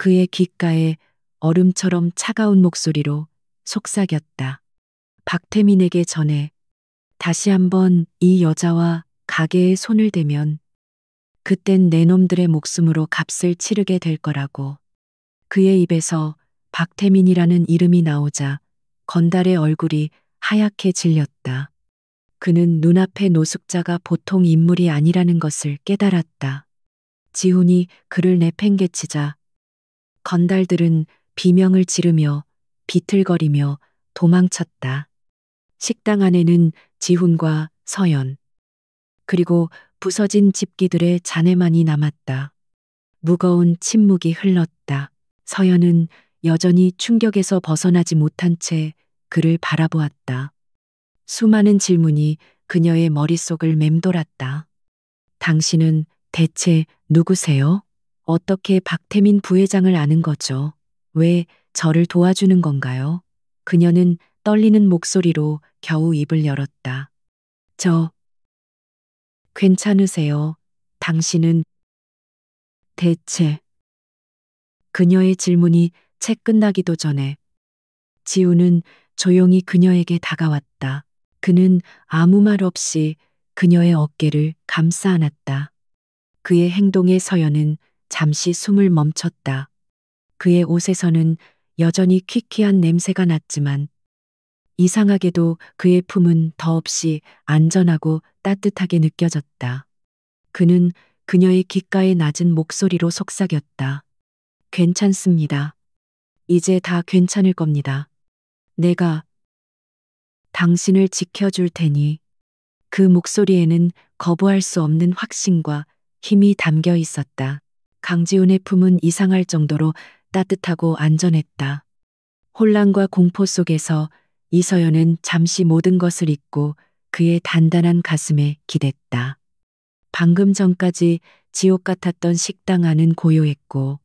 그의 귓가에 얼음처럼 차가운 목소리로 속삭였다. 박태민에게 전해 다시 한번 이 여자와 가게에 손을 대면 그땐 내 놈들의 목숨으로 값을 치르게 될 거라고. 그의 입에서 박태민이라는 이름이 나오자 건달의 얼굴이 하얗게 질렸다. 그는 눈앞의 노숙자가 보통 인물이 아니라는 것을 깨달았다. 지훈이 그를 내팽개치자 건달들은 비명을 지르며 비틀거리며 도망쳤다. 식당 안에는 지훈과 서연, 그리고 부서진 집기들의 잔해만이 남았다. 무거운 침묵이 흘렀다. 서연은 여전히 충격에서 벗어나지 못한 채 그를 바라보았다. 수많은 질문이 그녀의 머릿속을 맴돌았다. 당신은 대체 누구세요? 어떻게 박태민 부회장을 아는 거죠? 왜 저를 도와주는 건가요? 그녀는 떨리는 목소리로 겨우 입을 열었다. 저, 괜찮으세요? 당신은 대체. 그녀의 질문이 채 끝나기도 전에 지우는 조용히 그녀에게 다가왔다. 그는 아무 말 없이 그녀의 어깨를 감싸 안았다. 그의 행동에 서연은 잠시 숨을 멈췄다. 그의 옷에서는 여전히 퀴퀴한 냄새가 났지만 이상하게도 그의 품은 더없이 안전하고 따뜻하게 느껴졌다. 그는 그녀의 귓가에 낮은 목소리로 속삭였다. 괜찮습니다. 이제 다 괜찮을 겁니다. 내가 당신을 지켜줄 테니. 그 목소리에는 거부할 수 없는 확신과 힘이 담겨 있었다. 강지훈의 품은 이상할 정도로 따뜻하고 안전했다. 혼란과 공포 속에서 이서연은 잠시 모든 것을 잊고 그의 단단한 가슴에 기댔다. 방금 전까지 지옥 같았던 식당 안은 고요했고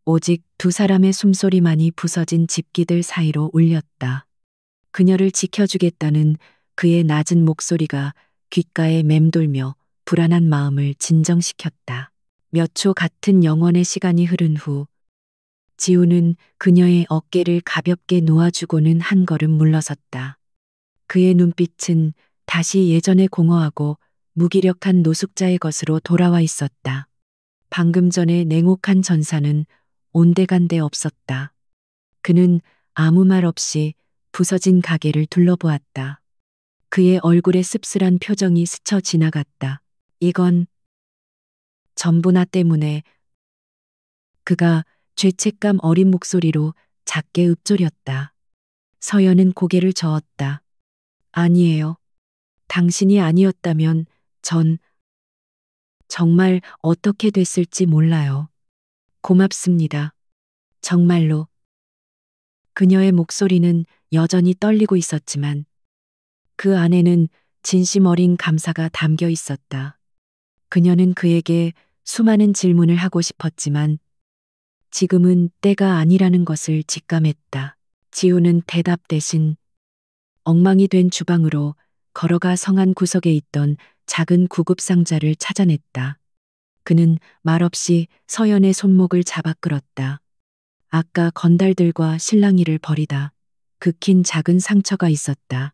오직 두 사람의 숨소리만이 부서진 집기들 사이로 울렸다. 그녀를 지켜주겠다는 그의 낮은 목소리가 귓가에 맴돌며 불안한 마음을 진정시켰다. 몇 초 같은 영원의 시간이 흐른 후 지우는 그녀의 어깨를 가볍게 놓아주고는 한 걸음 물러섰다. 그의 눈빛은 다시 예전의 공허하고 무기력한 노숙자의 것으로 돌아와 있었다. 방금 전의 냉혹한 전사는 온데간데 없었다. 그는 아무 말 없이 부서진 가게를 둘러보았다. 그의 얼굴에 씁쓸한 표정이 스쳐 지나갔다. 이건 전부 나 때문에. 그가 죄책감 어린 목소리로 작게 읊조렸다. 서연은 고개를 저었다. 아니에요. 당신이 아니었다면 전 정말 어떻게 됐을지 몰라요. 고맙습니다. 정말로. 그녀의 목소리는 여전히 떨리고 있었지만 그 안에는 진심 어린 감사가 담겨 있었다. 그녀는 그에게 수많은 질문을 하고 싶었지만 지금은 때가 아니라는 것을 직감했다. 지우는 대답 대신 엉망이 된 주방으로 걸어가 성 안 구석에 있던 작은 구급 상자를 찾아냈다. 그는 말없이 서연의 손목을 잡아 끌었다. 아까 건달들과 실랑이를 벌이다 긁힌 작은 상처가 있었다.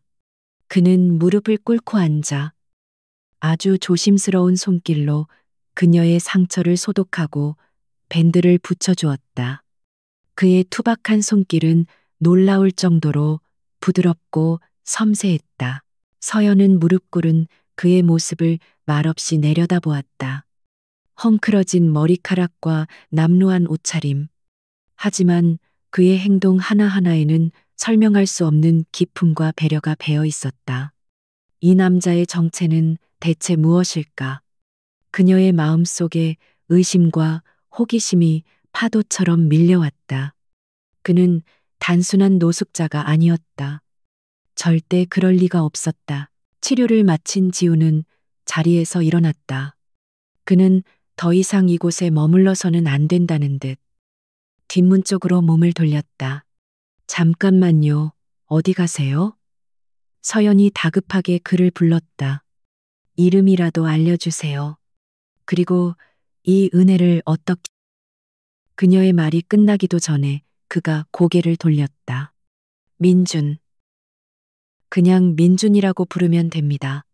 그는 무릎을 꿇고 앉아 아주 조심스러운 손길로 그녀의 상처를 소독하고 밴드를 붙여주었다. 그의 투박한 손길은 놀라울 정도로 부드럽고 섬세했다. 서연은 무릎 꿇은 그의 모습을 말없이 내려다보았다. 헝클어진 머리카락과 남루한 옷차림. 하지만 그의 행동 하나하나에는 설명할 수 없는 기품과 배려가 배어 있었다. 이 남자의 정체는 대체 무엇일까? 그녀의 마음 속에 의심과 호기심이 파도처럼 밀려왔다. 그는 단순한 노숙자가 아니었다. 절대 그럴 리가 없었다. 치료를 마친 지우는 자리에서 일어났다. 그는 더 이상 이곳에 머물러서는 안 된다는 듯 뒷문 쪽으로 몸을 돌렸다. 잠깐만요. 어디 가세요? 서연이 다급하게 그를 불렀다. 이름이라도 알려주세요. 그리고 이 은혜를 어떻게 그녀의 말이 끝나기도 전에 그가 고개를 돌렸다. 민준. 그냥 민준이라고 부르면 됩니다.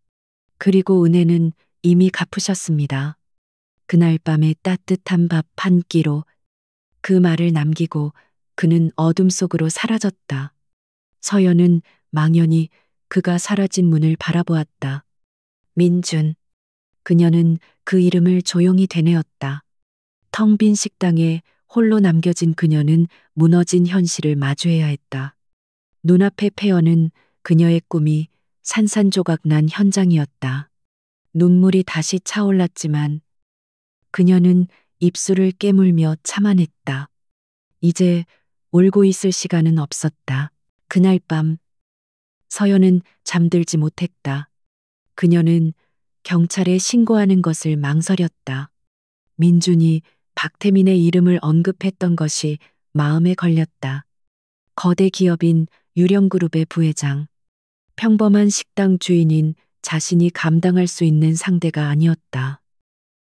그리고 은혜는 이미 갚으셨습니다. 그날 밤의 따뜻한 밥 한 끼로 그 말을 남기고 그는 어둠 속으로 사라졌다. 서연은 망연히 그가 사라진 문을 바라보았다. 민준. 그녀는 그 이름을 조용히 되뇌었다. 텅 빈 식당에 홀로 남겨진 그녀는 무너진 현실을 마주해야 했다. 눈앞의 폐허는 그녀의 꿈이 산산조각 난 현장이었다. 눈물이 다시 차올랐지만 그녀는 입술을 깨물며 참아냈다. 이제 울고 있을 시간은 없었다. 그날 밤 서연은 잠들지 못했다. 그녀는 경찰에 신고하는 것을 망설였다. 민준이 박태민의 이름을 언급했던 것이 마음에 걸렸다. 거대 기업인 유령그룹의 부회장. 평범한 식당 주인인 자신이 감당할 수 있는 상대가 아니었다.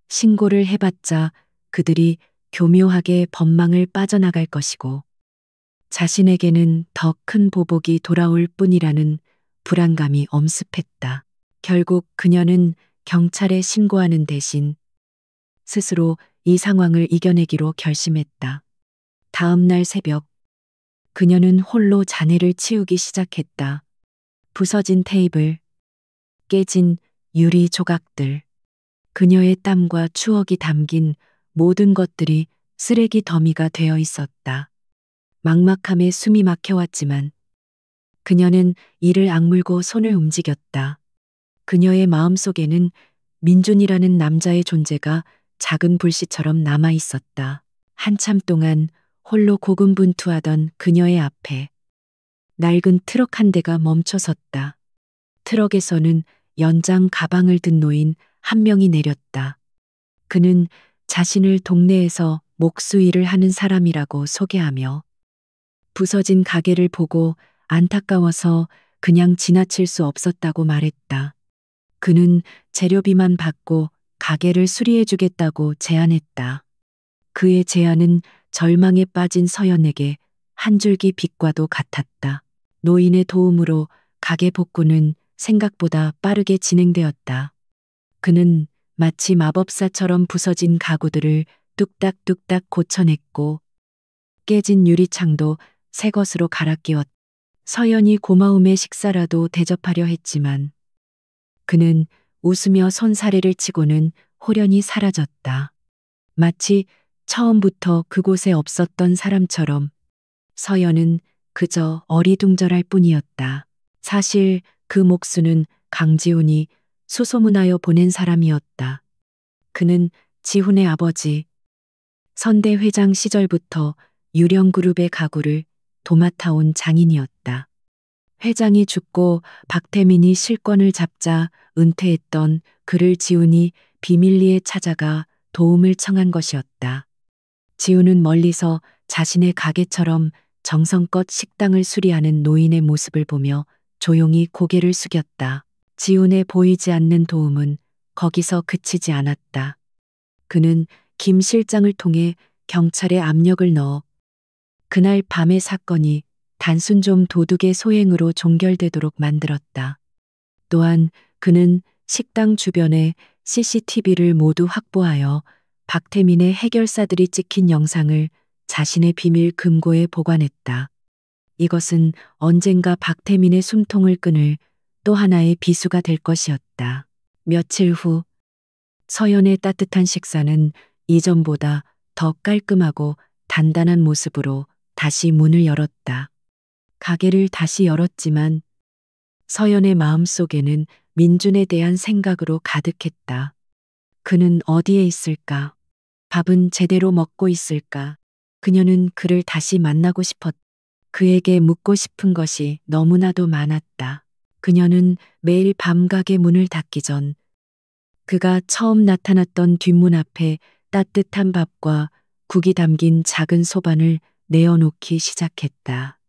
신고를 해봤자 그들이 교묘하게 법망을 빠져나갈 것이고 자신에게는 더 큰 보복이 돌아올 뿐이라는 불안감이 엄습했다. 결국 그녀는 경찰에 신고하는 대신 스스로 이 상황을 이겨내기로 결심했다. 다음 날 새벽 그녀는 홀로 잔해를 치우기 시작했다. 부서진 테이블, 깨진 유리 조각들, 그녀의 땀과 추억이 담긴 모든 것들이 쓰레기 더미가 되어 있었다. 막막함에 숨이 막혀왔지만 그녀는 이를 악물고 손을 움직였다. 그녀의 마음속에는 민준이라는 남자의 존재가 작은 불씨처럼 남아 있었다. 한참 동안 홀로 고군분투하던 그녀의 앞에 낡은 트럭 한 대가 멈춰섰다. 트럭에서는 연장 가방을 든 노인 한 명이 내렸다. 그는 자신을 동네에서 목수 일을 하는 사람이라고 소개하며 부서진 가게를 보고 안타까워서 그냥 지나칠 수 없었다고 말했다. 그는 재료비만 받고 가게를 수리해주겠다고 제안했다. 그의 제안은 절망에 빠진 서연에게 한 줄기 빛과도 같았다. 노인의 도움으로 가게 복구는 생각보다 빠르게 진행되었다. 그는 마치 마법사처럼 부서진 가구들을 뚝딱뚝딱 고쳐냈고 깨진 유리창도 새 것으로 갈아 끼웠다. 서연이 고마움의 식사라도 대접하려 했지만 그는 웃으며 손사래를 치고는 호련히 사라졌다. 마치 처음부터 그곳에 없었던 사람처럼 서연은 그저 어리둥절할 뿐이었다. 사실 그 목수는 강지훈이 수소문하여 보낸 사람이었다. 그는 지훈의 아버지 선대 회장 시절부터 유령그룹의 가구를 도맡아온 장인이었다. 회장이 죽고 박태민이 실권을 잡자 은퇴했던 그를 지훈이 비밀리에 찾아가 도움을 청한 것이었다. 지훈은 멀리서 자신의 가게처럼 정성껏 식당을 수리하는 노인의 모습을 보며 조용히 고개를 숙였다. 지훈의 보이지 않는 도움은 거기서 그치지 않았다. 그는 김 실장을 통해 경찰에 압력을 넣어 그날 밤의 사건이 단순 좀 도둑의 소행으로 종결되도록 만들었다. 또한 그는 식당 주변에 CCTV를 모두 확보하여 박태민의 해결사들이 찍힌 영상을 자신의 비밀 금고에 보관했다. 이것은 언젠가 박태민의 숨통을 끊을 또 하나의 비수가 될 것이었다. 며칠 후 서연의 따뜻한 식사는 이전보다 더 깔끔하고 단단한 모습으로 다시 문을 열었다. 가게를 다시 열었지만 서연의 마음속에는 민준에 대한 생각으로 가득했다. 그는 어디에 있을까? 밥은 제대로 먹고 있을까? 그녀는 그를 다시 만나고 싶었다. 그에게 묻고 싶은 것이 너무나도 많았다. 그녀는 매일 밤 가게 문을 닫기 전 그가 처음 나타났던 뒷문 앞에 따뜻한 밥과 국이 담긴 작은 소반을 내어놓기 시작했다.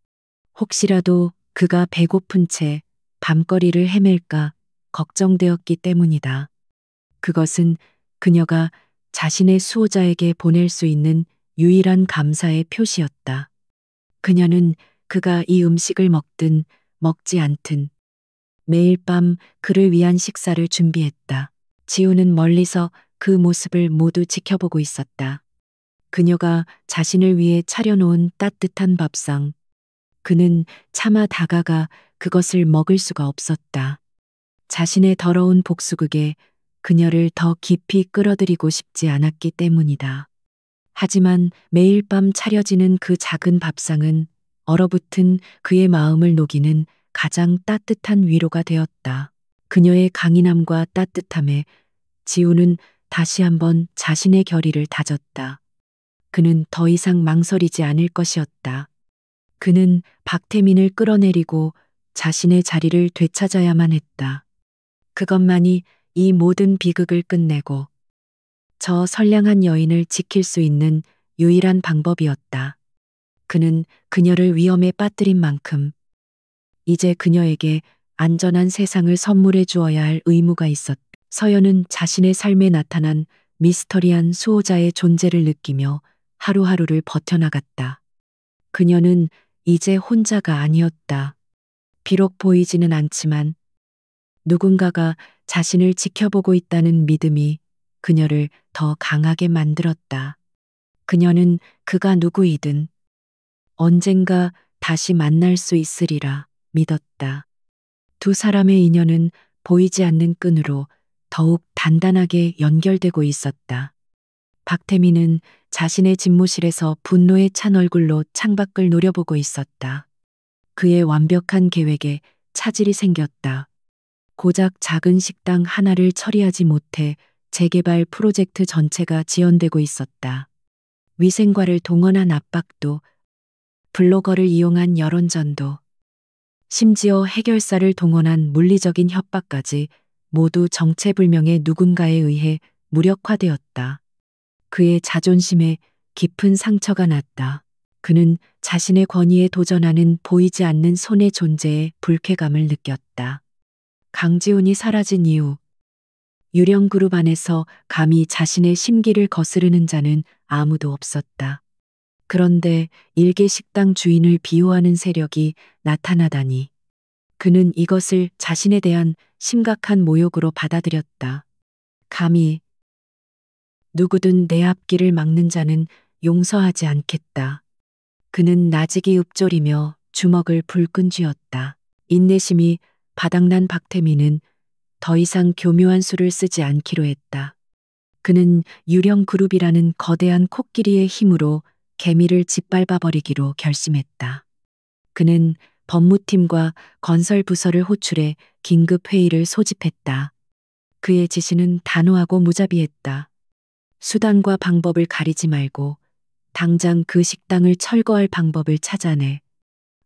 혹시라도 그가 배고픈 채 밤거리를 헤맬까 걱정되었기 때문이다. 그것은 그녀가 자신의 수호자에게 보낼 수 있는 유일한 감사의 표시였다. 그녀는 그가 이 음식을 먹든 먹지 않든 매일 밤 그를 위한 식사를 준비했다. 지우는 멀리서 그 모습을 모두 지켜보고 있었다. 그녀가 자신을 위해 차려놓은 따뜻한 밥상. 그는 차마 다가가 그것을 먹을 수가 없었다. 자신의 더러운 복수극에 그녀를 더 깊이 끌어들이고 싶지 않았기 때문이다. 하지만 매일 밤 차려지는 그 작은 밥상은 얼어붙은 그의 마음을 녹이는 가장 따뜻한 위로가 되었다. 그녀의 강인함과 따뜻함에 지우는 다시 한번 자신의 결의를 다졌다. 그는 더 이상 망설이지 않을 것이었다. 그는 박태민을 끌어내리고 자신의 자리를 되찾아야만 했다. 그것만이 이 모든 비극을 끝내고 저 선량한 여인을 지킬 수 있는 유일한 방법이었다. 그는 그녀를 위험에 빠뜨린 만큼 이제 그녀에게 안전한 세상을 선물해 주어야 할 의무가 있었다. 서연은 자신의 삶에 나타난 미스터리한 수호자의 존재를 느끼며 하루하루를 버텨나갔다. 그녀는 이제 혼자가 아니었다. 비록 보이지는 않지만 누군가가 자신을 지켜보고 있다는 믿음이 그녀를 더 강하게 만들었다. 그녀는 그가 누구이든 언젠가 다시 만날 수 있으리라 믿었다. 두 사람의 인연은 보이지 않는 끈으로 더욱 단단하게 연결되고 있었다. 박태민은 자신의 집무실에서 분노에 찬 얼굴로 창밖을 노려보고 있었다. 그의 완벽한 계획에 차질이 생겼다. 고작 작은 식당 하나를 처리하지 못해 재개발 프로젝트 전체가 지연되고 있었다. 위생과를 동원한 압박도, 블로거를 이용한 여론전도, 심지어 해결사를 동원한 물리적인 협박까지 모두 정체불명의 누군가에 의해 무력화되었다. 그의 자존심에 깊은 상처가 났다. 그는 자신의 권위에 도전하는 보이지 않는 손의 존재에 불쾌감을 느꼈다. 강지훈이 사라진 이후 유령그룹 안에서 감히 자신의 심기를 거스르는 자는 아무도 없었다. 그런데 일개 식당 주인을 비호하는 세력이 나타나다니 그는 이것을 자신에 대한 심각한 모욕으로 받아들였다. 감히 누구든 내 앞길을 막는 자는 용서하지 않겠다. 그는 나직이 읊조리며 주먹을 불끈 쥐었다. 인내심이 바닥난 박태민은 더 이상 교묘한 수를 쓰지 않기로 했다. 그는 유령그룹이라는 거대한 코끼리의 힘으로 개미를 짓밟아버리기로 결심했다. 그는 법무팀과 건설부서를 호출해 긴급회의를 소집했다. 그의 지시는 단호하고 무자비했다. 수단과 방법을 가리지 말고 당장 그 식당을 철거할 방법을 찾아내.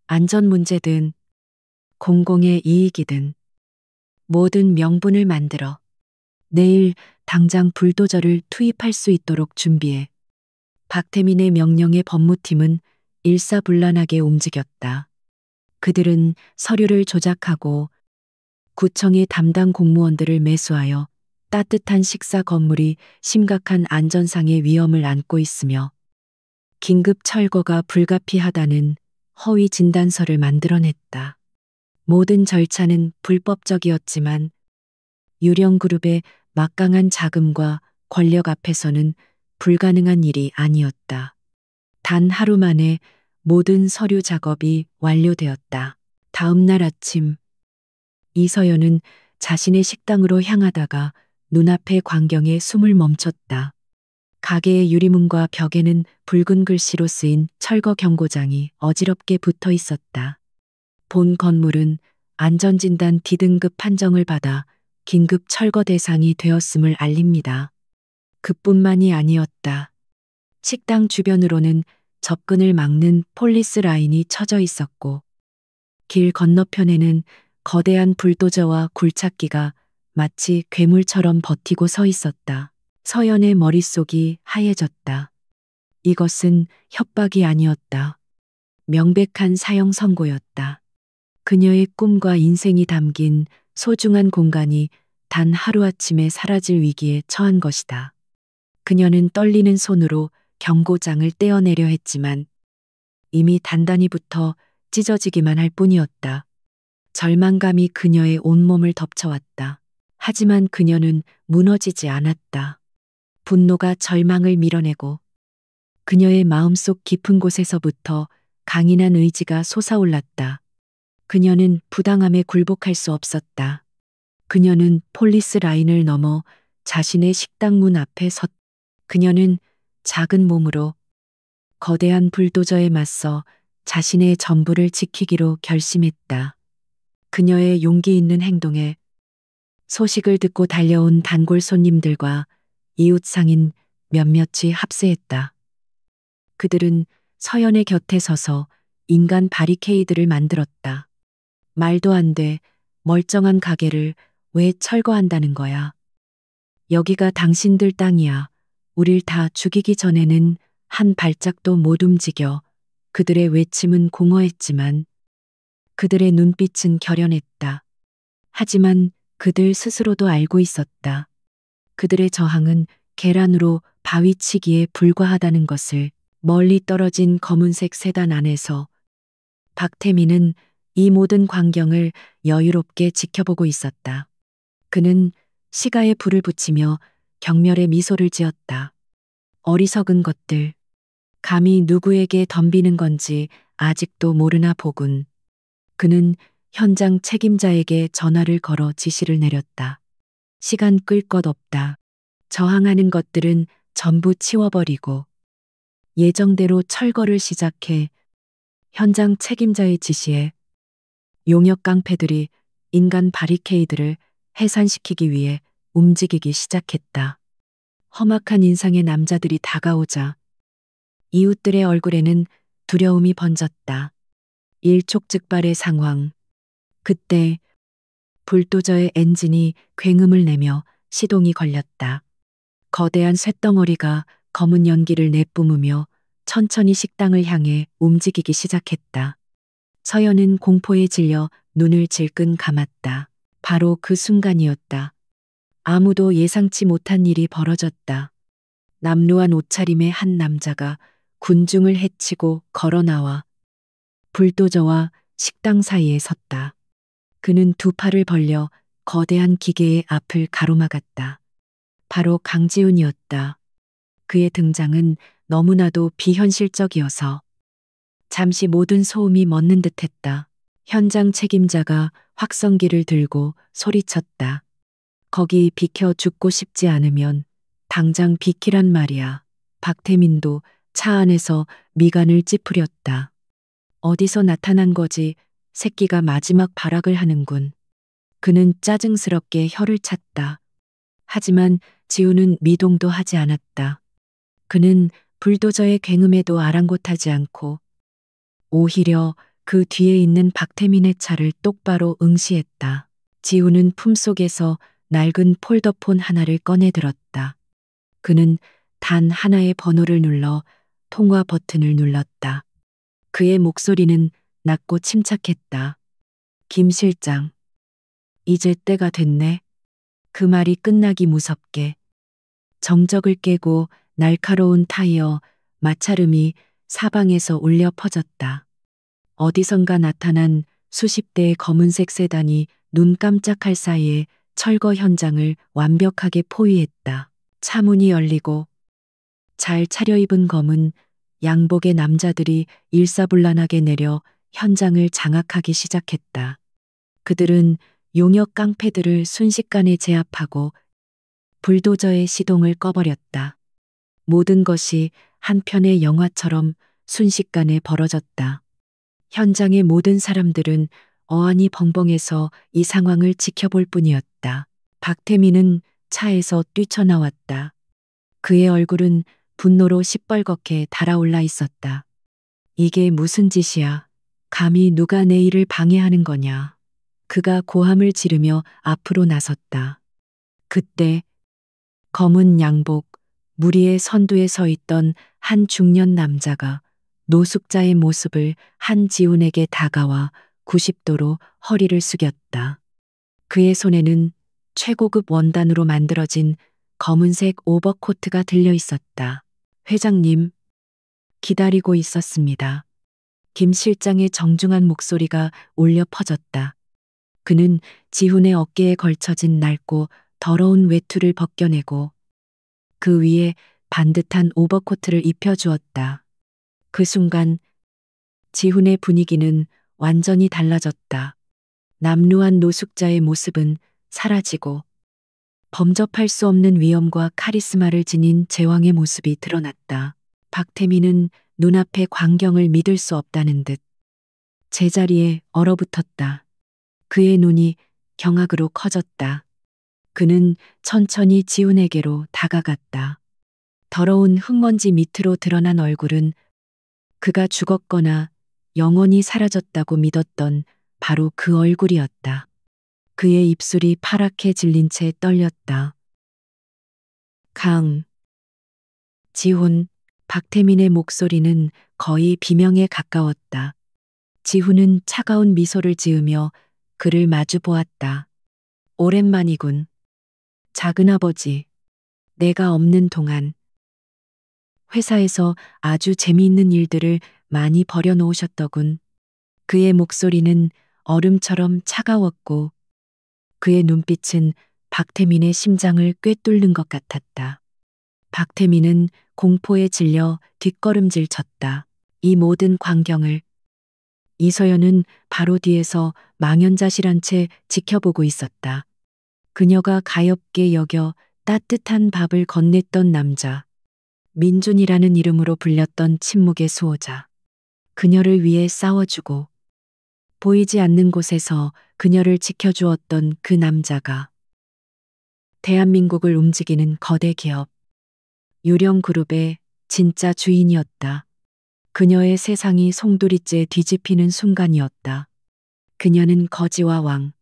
안전 문제든 공공의 이익이든 모든 명분을 만들어 내일 당장 불도저를 투입할 수 있도록 준비해. 박태민의 명령에 법무팀은 일사불란하게 움직였다. 그들은 서류를 조작하고 구청의 담당 공무원들을 매수하여 따뜻한 식사 건물이 심각한 안전상의 위험을 안고 있으며 긴급 철거가 불가피하다는 허위 진단서를 만들어냈다. 모든 절차는 불법적이었지만 유령그룹의 막강한 자금과 권력 앞에서는 불가능한 일이 아니었다. 단 하루 만에 모든 서류 작업이 완료되었다. 다음 날 아침 이서연은 자신의 식당으로 향하다가 눈앞의 광경에 숨을 멈췄다. 가게의 유리문과 벽에는 붉은 글씨로 쓰인 철거 경고장이 어지럽게 붙어 있었다. 본 건물은 안전진단 D등급 판정을 받아 긴급 철거 대상이 되었음을 알립니다. 그뿐만이 아니었다. 식당 주변으로는 접근을 막는 폴리스 라인이 쳐져 있었고 길 건너편에는 거대한 불도저와 굴착기가 마치 괴물처럼 버티고 서 있었다. 서연의 머릿속이 하얘졌다. 이것은 협박이 아니었다. 명백한 사형 선고였다. 그녀의 꿈과 인생이 담긴 소중한 공간이 단 하루아침에 사라질 위기에 처한 것이다. 그녀는 떨리는 손으로 경고장을 떼어내려 했지만 이미 단단히 붙어 찢어지기만 할 뿐이었다. 절망감이 그녀의 온몸을 덮쳐왔다. 하지만 그녀는 무너지지 않았다. 분노가 절망을 밀어내고 그녀의 마음속 깊은 곳에서부터 강인한 의지가 솟아올랐다. 그녀는 부당함에 굴복할 수 없었다. 그녀는 폴리스 라인을 넘어 자신의 식당 문 앞에 그녀는 작은 몸으로 거대한 불도저에 맞서 자신의 전부를 지키기로 결심했다. 그녀의 용기 있는 행동에 소식을 듣고 달려온 단골 손님들과 이웃 상인 몇몇이 합세했다. 그들은 서연의 곁에 서서 인간 바리케이드를 만들었다. 말도 안 돼. 멀쩡한 가게를 왜 철거한다는 거야. 여기가 당신들 땅이야. 우릴 다 죽이기 전에는 한 발짝도 못 움직여. 그들의 외침은 공허했지만 그들의 눈빛은 결연했다. 하지만 그들 스스로도 알고 있었다. 그들의 저항은 계란으로 바위치기에 불과하다는 것을. 멀리 떨어진 검은색 세단 안에서 박태민은 이 모든 광경을 여유롭게 지켜보고 있었다. 그는 시가에 불을 붙이며 경멸의 미소를 지었다. 어리석은 것들. 감히 누구에게 덤비는 건지 아직도 모르나 보군. 그는 현장 책임자에게 전화를 걸어 지시를 내렸다. 시간 끌 것 없다. 저항하는 것들은 전부 치워버리고 예정대로 철거를 시작해. 현장 책임자의 지시에 용역 깡패들이 인간 바리케이드를 해산시키기 위해 움직이기 시작했다. 험악한 인상의 남자들이 다가오자 이웃들의 얼굴에는 두려움이 번졌다. 일촉즉발의 상황. 그때 불도저의 엔진이 굉음을 내며 시동이 걸렸다. 거대한 쇳덩어리가 검은 연기를 내뿜으며 천천히 식당을 향해 움직이기 시작했다. 서연은 공포에 질려 눈을 질끈 감았다. 바로 그 순간이었다. 아무도 예상치 못한 일이 벌어졌다. 남루한 옷차림의 한 남자가 군중을 헤치고 걸어 나와 불도저와 식당 사이에 섰다. 그는 두 팔을 벌려 거대한 기계의 앞을 가로막았다. 바로 강지훈이었다. 그의 등장은 너무나도 비현실적이어서 잠시 모든 소음이 멎는 듯했다. 현장 책임자가 확성기를 들고 소리쳤다. 거기 비켜 죽고 싶지 않으면 당장 비키란 말이야. 박태민도 차 안에서 미간을 찌푸렸다. 어디서 나타난 거지? 새끼가 마지막 발악을 하는군. 그는 짜증스럽게 혀를 찼다. 하지만 지우는 미동도 하지 않았다. 그는 불도저의 굉음에도 아랑곳하지 않고 오히려 그 뒤에 있는 박태민의 차를 똑바로 응시했다. 지우는 품속에서 낡은 폴더폰 하나를 꺼내 들었다. 그는 단 하나의 번호를 눌러 통화 버튼을 눌렀다. 그의 목소리는 낮고 침착했다. 김 실장. 이제 때가 됐네. 그 말이 끝나기 무섭게 정적을 깨고 날카로운 타이어 마찰음이 사방에서 울려 퍼졌다. 어디선가 나타난 수십 대의 검은색 세단이 눈 깜짝할 사이에 철거 현장을 완벽하게 포위했다. 차 문이 열리고 잘 차려입은 검은 양복의 남자들이 일사불란하게 내려 현장을 장악하기 시작했다. 그들은 용역 깡패들을 순식간에 제압하고 불도저의 시동을 꺼버렸다. 모든 것이 한 편의 영화처럼 순식간에 벌어졌다. 현장의 모든 사람들은 어안이 벙벙해서 이 상황을 지켜볼 뿐이었다. 박태민은 차에서 뛰쳐나왔다. 그의 얼굴은 분노로 시뻘겋게 달아올라 있었다. 이게 무슨 짓이야? 감히 누가 내 일을 방해하는 거냐? 그가 고함을 지르며 앞으로 나섰다. 그때 검은 양복, 무리의 선두에 서 있던 한 중년 남자가 노숙자의 모습을 한지훈에게 다가와 90도로 허리를 숙였다. 그의 손에는 최고급 원단으로 만들어진 검은색 오버코트가 들려 있었다. 회장님, 기다리고 있었습니다. 김 실장의 정중한 목소리가 울려 퍼졌다. 그는 지훈의 어깨에 걸쳐진 낡고 더러운 외투를 벗겨내고 그 위에 반듯한 오버코트를 입혀주었다. 그 순간 지훈의 분위기는 완전히 달라졌다. 남루한 노숙자의 모습은 사라지고 범접할 수 없는 위엄과 카리스마를 지닌 제왕의 모습이 드러났다. 박태민은 눈앞의 광경을 믿을 수 없다는 듯 제자리에 얼어붙었다. 그의 눈이 경악으로 커졌다. 그는 천천히 지훈에게로 다가갔다. 더러운 흙먼지 밑으로 드러난 얼굴은 그가 죽었거나 영원히 사라졌다고 믿었던 바로 그 얼굴이었다. 그의 입술이 파랗게 질린 채 떨렸다. 지훈, 박태민의 목소리는 거의 비명에 가까웠다. 지훈은 차가운 미소를 지으며 그를 마주 보았다. 오랜만이군. 작은아버지, 내가 없는 동안 회사에서 아주 재미있는 일들을 많이 벌여놓으셨더군. 그의 목소리는 얼음처럼 차가웠고 그의 눈빛은 박태민의 심장을 꿰뚫는 것 같았다. 박태민은 공포에 질려 뒷걸음질 쳤다. 이 모든 광경을 이서연은 바로 뒤에서 망연자실한 채 지켜보고 있었다. 그녀가 가엾게 여겨 따뜻한 밥을 건넸던 남자. 민준이라는 이름으로 불렸던 침묵의 수호자. 그녀를 위해 싸워주고 보이지 않는 곳에서 그녀를 지켜주었던 그 남자가 대한민국을 움직이는 거대 기업 유령그룹의 진짜 주인이었다. 그녀의 세상이 송두리째 뒤집히는 순간이었다. 그녀는 거지와 왕,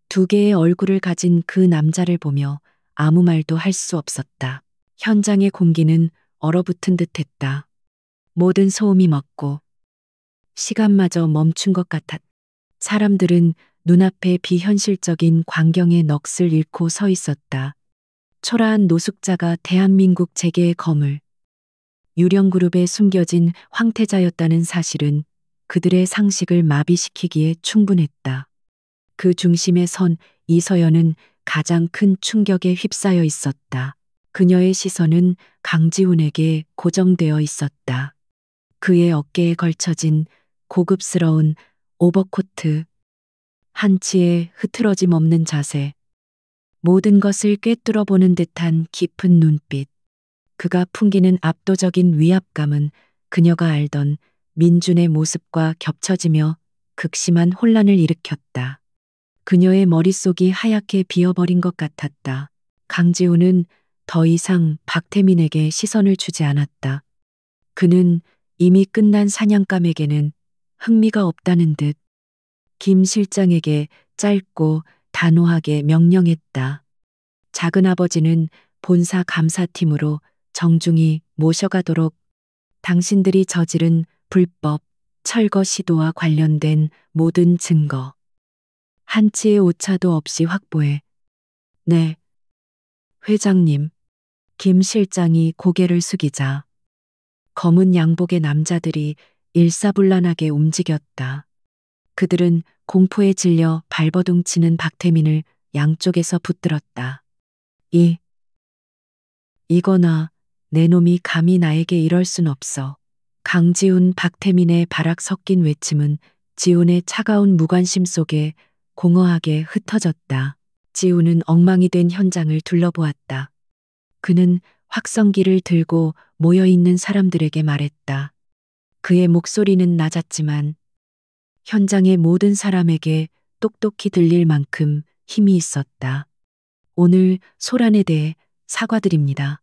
두 개의 얼굴을 가진 그 남자를 보며 아무 말도 할 수 없었다. 현장의 공기는 얼어붙은 듯했다. 모든 소음이 멎고 시간마저 멈춘 것 같았다. 사람들은 눈앞에 비현실적인 광경의 넋을 잃고 서 있었다. 초라한 노숙자가 대한민국 재계의 거물, 유령그룹에 숨겨진 황태자였다는 사실은 그들의 상식을 마비시키기에 충분했다. 그 중심에 선 이서연은 가장 큰 충격에 휩싸여 있었다. 그녀의 시선은 강지훈에게 고정되어 있었다. 그의 어깨에 걸쳐진 고급스러운 오버코트, 한치의 흐트러짐 없는 자세, 모든 것을 꿰뚫어 보는 듯한 깊은 눈빛, 그가 풍기는 압도적인 위압감은 그녀가 알던 민준의 모습과 겹쳐지며 극심한 혼란을 일으켰다. 그녀의 머릿속이 하얗게 비어버린 것 같았다. 강지훈은 더 이상 박태민에게 시선을 주지 않았다. 그는 이미 끝난 사냥감에게는 흥미가 없다는 듯 김 실장에게 짧고 단호하게 명령했다. 작은아버지는 본사 감사팀으로 정중히 모셔가도록 당신들이 저지른 불법 철거 시도와 관련된 모든 증거 한치의 오차도 없이 확보해. 네, 회장님. 김 실장이 고개를 숙이자 검은 양복의 남자들이 일사불란하게 움직였다. 그들은 공포에 질려 발버둥 치는 박태민을 양쪽에서 붙들었다. 이거나 내 놈이 감히 나에게 이럴 순 없어. 강지훈 박태민의 발악 섞인 외침은 지훈의 차가운 무관심 속에 공허하게 흩어졌다. 지훈은 엉망이 된 현장을 둘러보았다. 그는 확성기를 들고 모여있는 사람들에게 말했다. 그의 목소리는 낮았지만 현장의 모든 사람에게 똑똑히 들릴 만큼 힘이 있었다. 오늘 소란에 대해 사과드립니다.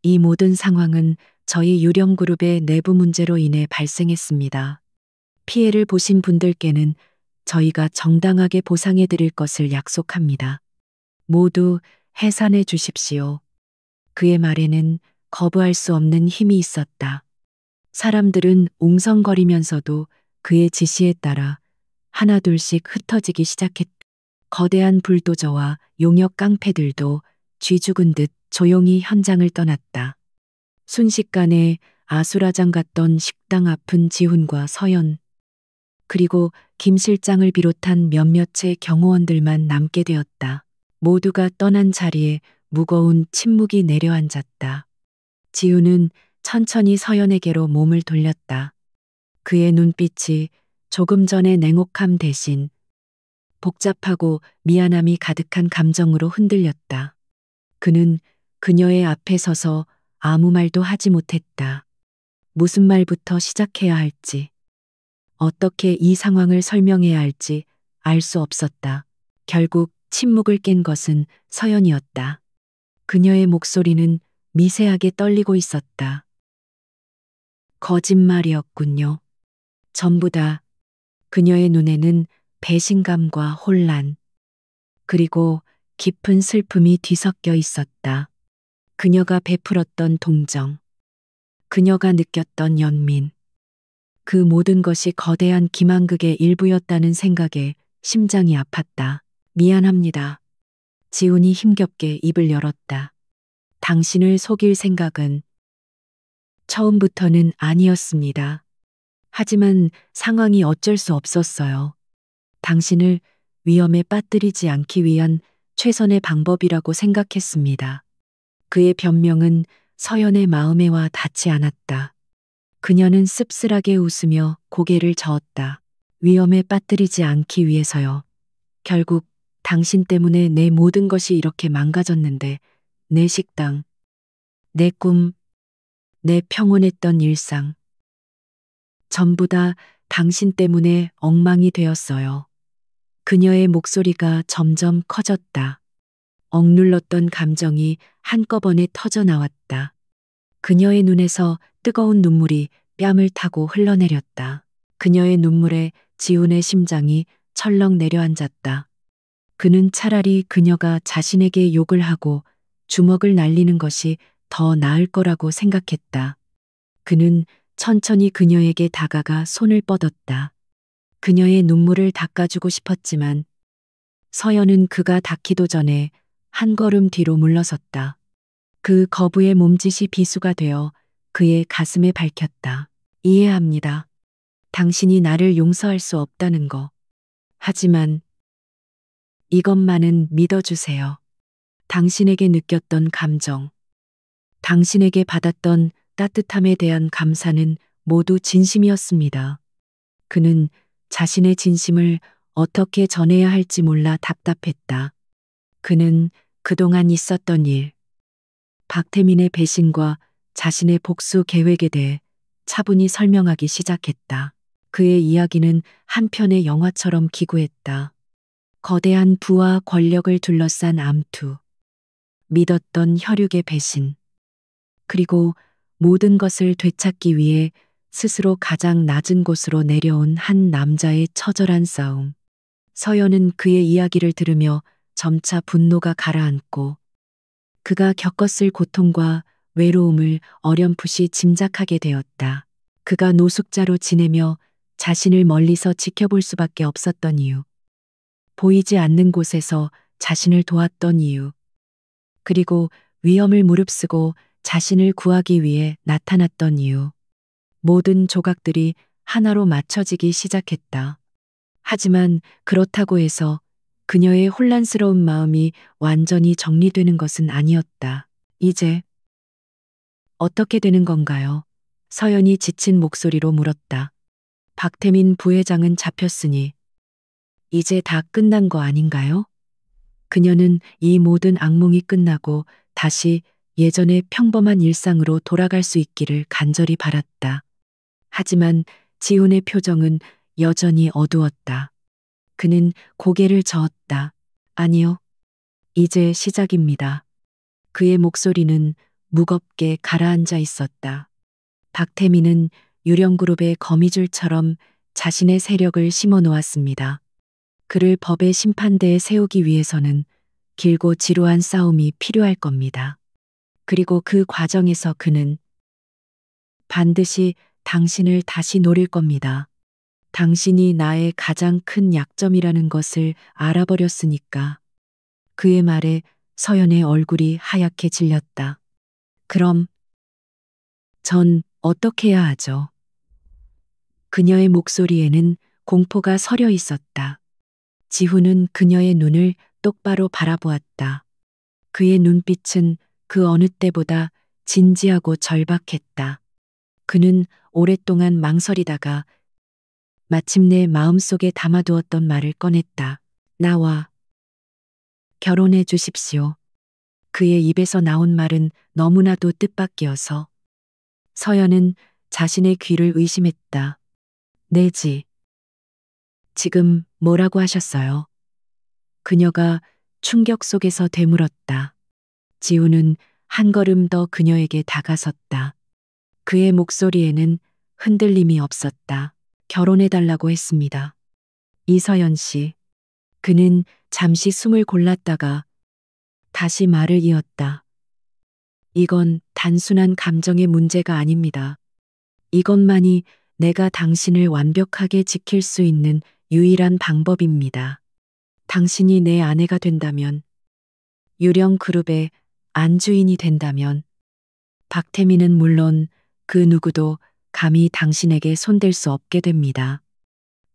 이 모든 상황은 저희 유령그룹의 내부 문제로 인해 발생했습니다. 피해를 보신 분들께는 저희가 정당하게 보상해 드릴 것을 약속합니다. 모두 해산해 주십시오. 그의 말에는 거부할 수 없는 힘이 있었다. 사람들은 웅성거리면서도 그의 지시에 따라 하나둘씩 흩어지기 시작했다. 거대한 불도저와 용역 깡패들도 쥐 죽은 듯 조용히 현장을 떠났다. 순식간에 아수라장 같던 식당 앞은 지훈과 서연, 그리고 김 실장을 비롯한 몇몇의 경호원들만 남게 되었다. 모두가 떠난 자리에 무거운 침묵이 내려앉았다. 지훈은 천천히 서연에게로 몸을 돌렸다. 그의 눈빛이 조금 전의 냉혹함 대신 복잡하고 미안함이 가득한 감정으로 흔들렸다. 그는 그녀의 앞에 서서 아무 말도 하지 못했다. 무슨 말부터 시작해야 할지, 어떻게 이 상황을 설명해야 할지 알 수 없었다. 결국 침묵을 깬 것은 서연이었다. 그녀의 목소리는 미세하게 떨리고 있었다. 거짓말이었군요. 전부 다. 그녀의 눈에는 배신감과 혼란, 그리고 깊은 슬픔이 뒤섞여 있었다. 그녀가 베풀었던 동정, 그녀가 느꼈던 연민, 그 모든 것이 거대한 기만극의 일부였다는 생각에 심장이 아팠다. 미안합니다. 지훈이 힘겹게 입을 열었다. 당신을 속일 생각은 처음부터는 아니었습니다. 하지만 상황이 어쩔 수 없었어요. 당신을 위험에 빠뜨리지 않기 위한 최선의 방법이라고 생각했습니다. 그의 변명은 서연의 마음에 와 닿지 않았다. 그녀는 씁쓸하게 웃으며 고개를 저었다. 위험에 빠뜨리지 않기 위해서요. 결국 당신 때문에 내 모든 것이 이렇게 망가졌는데, 내 식당, 내 꿈, 내 평온했던 일상, 전부 다 당신 때문에 엉망이 되었어요. 그녀의 목소리가 점점 커졌다. 억눌렀던 감정이 한꺼번에 터져 나왔다. 그녀의 눈에서 뜨거운 눈물이 뺨을 타고 흘러내렸다. 그녀의 눈물에 지훈의 심장이 철렁 내려앉았다. 그는 차라리 그녀가 자신에게 욕을 하고 주먹을 날리는 것이 더 나을 거라고 생각했다. 그는 천천히 그녀에게 다가가 손을 뻗었다. 그녀의 눈물을 닦아주고 싶었지만 서연은 그가 닿기도 전에 한 걸음 뒤로 물러섰다. 그 거부의 몸짓이 비수가 되어 그의 가슴에 밝혔다. 이해합니다. 당신이 나를 용서할 수 없다는 거. 하지만 이것만은 믿어주세요. 당신에게 느꼈던 감정, 당신에게 받았던 따뜻함에 대한 감사는 모두 진심이었습니다. 그는 자신의 진심을 어떻게 전해야 할지 몰라 답답했다. 그는 그동안 있었던 일, 박태민의 배신과 자신의 복수 계획에 대해 차분히 설명하기 시작했다. 그의 이야기는 한 편의 영화처럼 기구했다. 거대한 부와 권력을 둘러싼 암투, 믿었던 혈육의 배신, 그리고 모든 것을 되찾기 위해 스스로 가장 낮은 곳으로 내려온 한 남자의 처절한 싸움. 서연은 그의 이야기를 들으며 점차 분노가 가라앉고 그가 겪었을 고통과 외로움을 어렴풋이 짐작하게 되었다. 그가 노숙자로 지내며 자신을 멀리서 지켜볼 수밖에 없었던 이유, 보이지 않는 곳에서 자신을 도왔던 이유, 그리고 위험을 무릅쓰고 자신을 구하기 위해 나타났던 이유. 모든 조각들이 하나로 맞춰지기 시작했다. 하지만 그렇다고 해서 그녀의 혼란스러운 마음이 완전히 정리되는 것은 아니었다. 이제 어떻게 되는 건가요? 서연이 지친 목소리로 물었다. 박태민 부회장은 잡혔으니 이제 다 끝난 거 아닌가요? 그녀는 이 모든 악몽이 끝나고 다시 예전의 평범한 일상으로 돌아갈 수 있기를 간절히 바랐다. 하지만 지훈의 표정은 여전히 어두웠다. 그는 고개를 저었다. 아니요. 이제 시작입니다. 그의 목소리는 무겁게 가라앉아 있었다. 박태민은 유령그룹의 거미줄처럼 자신의 세력을 심어 놓았습니다. 그를 법의 심판대에 세우기 위해서는 길고 지루한 싸움이 필요할 겁니다. 그리고 그 과정에서 그는 반드시 당신을 다시 노릴 겁니다. 당신이 나의 가장 큰 약점이라는 것을 알아버렸으니까. 그의 말에 서연의 얼굴이 하얗게 질렸다. 그럼 전 어떻게 해야 하죠? 그녀의 목소리에는 공포가 서려 있었다. 지훈은 그녀의 눈을 똑바로 바라보았다. 그의 눈빛은 그 어느 때보다 진지하고 절박했다. 그는 오랫동안 망설이다가 마침내 마음속에 담아두었던 말을 꺼냈다. 나와 결혼해 주십시오. 그의 입에서 나온 말은 너무나도 뜻밖이어서 서연은 자신의 귀를 의심했다. 내지 지금 뭐라고 하셨어요? 그녀가 충격 속에서 되물었다. 지우는 한 걸음 더 그녀에게 다가섰다. 그의 목소리에는 흔들림이 없었다. 결혼해달라고 했습니다. 이서연 씨. 그는 잠시 숨을 골랐다가 다시 말을 이었다. 이건 단순한 감정의 문제가 아닙니다. 이것만이 내가 당신을 완벽하게 지킬 수 있는 유일한 방법입니다. 당신이 내 아내가 된다면, 유령 그룹의 안주인이 된다면, 박태민은 물론 그 누구도 감히 당신에게 손댈 수 없게 됩니다.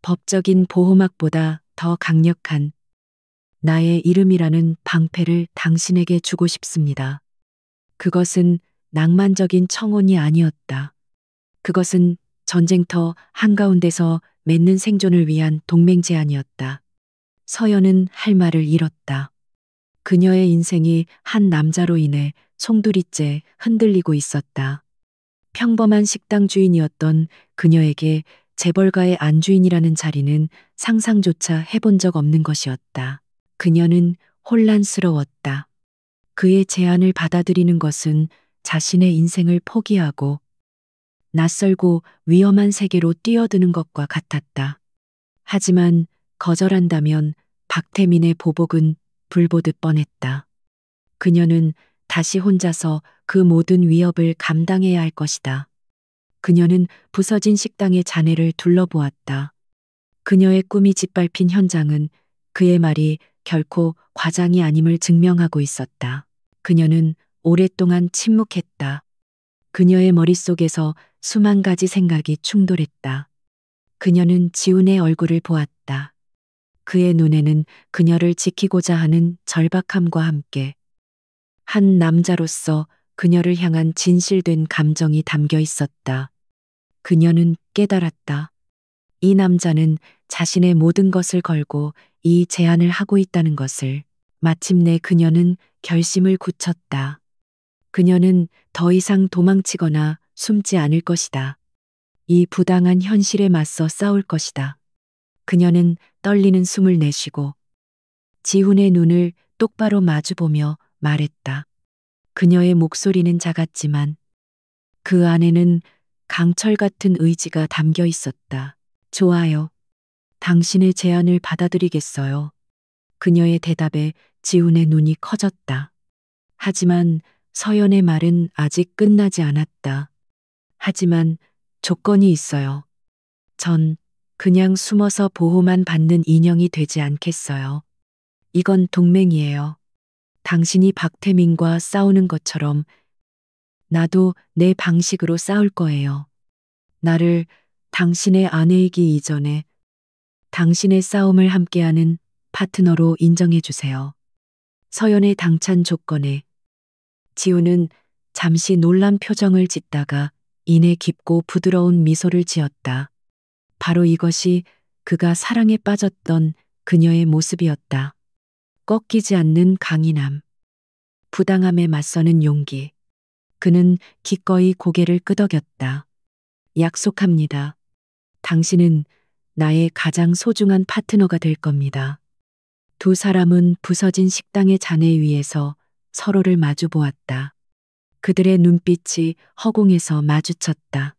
법적인 보호막보다 더 강력한 나의 이름이라는 방패를 당신에게 주고 싶습니다. 그것은 낭만적인 청혼이 아니었다. 그것은 전쟁터 한가운데서 맺는 생존을 위한 동맹 제안이었다. 서연은 할 말을 잃었다. 그녀의 인생이 한 남자로 인해 송두리째 흔들리고 있었다. 평범한 식당 주인이었던 그녀에게 재벌가의 안주인이라는 자리는 상상조차 해본 적 없는 것이었다. 그녀는 혼란스러웠다. 그의 제안을 받아들이는 것은 자신의 인생을 포기하고 낯설고 위험한 세계로 뛰어드는 것과 같았다. 하지만 거절한다면 박태민의 보복은 불보듯 뻔했다. 그녀는 다시 혼자서 그 모든 위협을 감당해야 할 것이다. 그녀는 부서진 식당의 잔해를 둘러보았다. 그녀의 꿈이 짓밟힌 현장은 그의 말이 결코 과장이 아님을 증명하고 있었다. 그녀는 오랫동안 침묵했다. 그녀의 머릿속에서 수만 가지 생각이 충돌했다. 그녀는 지훈의 얼굴을 보았다. 그의 눈에는 그녀를 지키고자 하는 절박함과 함께 한 남자로서 그녀를 향한 진실된 감정이 담겨 있었다. 그녀는 깨달았다. 이 남자는 자신의 모든 것을 걸고 이 제안을 하고 있다는 것을. 마침내 그녀는 결심을 굳혔다. 그녀는 더 이상 도망치거나 숨지 않을 것이다. 이 부당한 현실에 맞서 싸울 것이다. 그녀는 떨리는 숨을 내쉬고 지훈의 눈을 똑바로 마주보며 말했다. 그녀의 목소리는 작았지만 그 안에는 강철 같은 의지가 담겨 있었다. 좋아요. 당신의 제안을 받아들이겠어요. 그녀의 대답에 지훈의 눈이 커졌다. 하지만 서연의 말은 아직 끝나지 않았다. 하지만 조건이 있어요. 전 그냥 숨어서 보호만 받는 인형이 되지 않겠어요. 이건 동맹이에요. 당신이 박태민과 싸우는 것처럼 나도 내 방식으로 싸울 거예요. 나를 당신의 아내이기 이전에 당신의 싸움을 함께하는 파트너로 인정해 주세요. 서연의 당찬 조건에 지우는 잠시 놀란 표정을 짓다가 이내 깊고 부드러운 미소를 지었다. 바로 이것이 그가 사랑에 빠졌던 그녀의 모습이었다. 꺾이지 않는 강인함, 부당함에 맞서는 용기. 그는 기꺼이 고개를 끄덕였다. 약속합니다. 당신은 나의 가장 소중한 파트너가 될 겁니다. 두 사람은 부서진 식당의 잔해 위에서 서로를 마주 보았다. 그들의 눈빛이 허공에서 마주쳤다.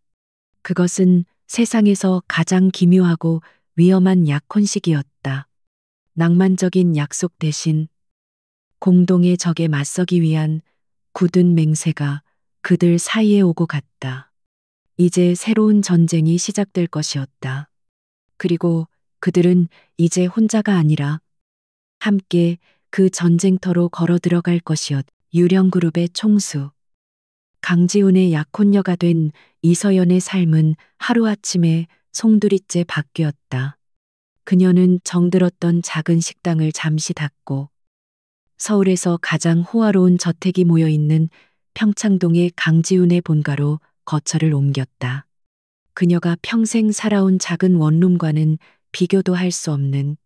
그것은 세상에서 가장 기묘하고 위험한 약혼식이었다. 낭만적인 약속 대신 공동의 적에 맞서기 위한 굳은 맹세가 그들 사이에 오고 갔다. 이제 새로운 전쟁이 시작될 것이었다. 그리고 그들은 이제 혼자가 아니라 함께 그 전쟁터로 걸어 들어갈 것이었. 유령그룹의 총수. 강지훈의 약혼녀가 된 이서연의 삶은 하루아침에 송두리째 바뀌었다. 그녀는 정들었던 작은 식당을 잠시 닫고 서울에서 가장 호화로운 저택이 모여 있는 평창동의 강지훈의 본가로 거처를 옮겼다. 그녀가 평생 살아온 작은 원룸과는 비교도 할 수 없는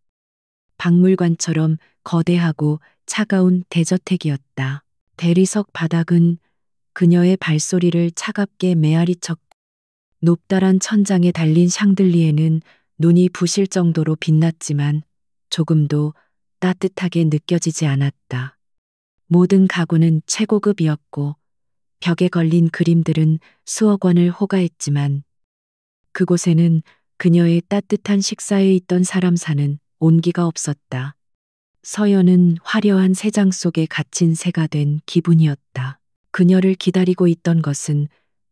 박물관처럼 거대하고 차가운 대저택이었다. 대리석 바닥은 그녀의 발소리를 차갑게 메아리쳤고 높다란 천장에 달린 샹들리에는 눈이 부실 정도로 빛났지만 조금도 따뜻하게 느껴지지 않았다. 모든 가구는 최고급이었고 벽에 걸린 그림들은 수억 원을 호가했지만 그곳에는 그녀의 따뜻한 식사에 있던 사람 사는 온기가 없었다. 서연은 화려한 새장 속에 갇힌 새가 된 기분이었다. 그녀를 기다리고 있던 것은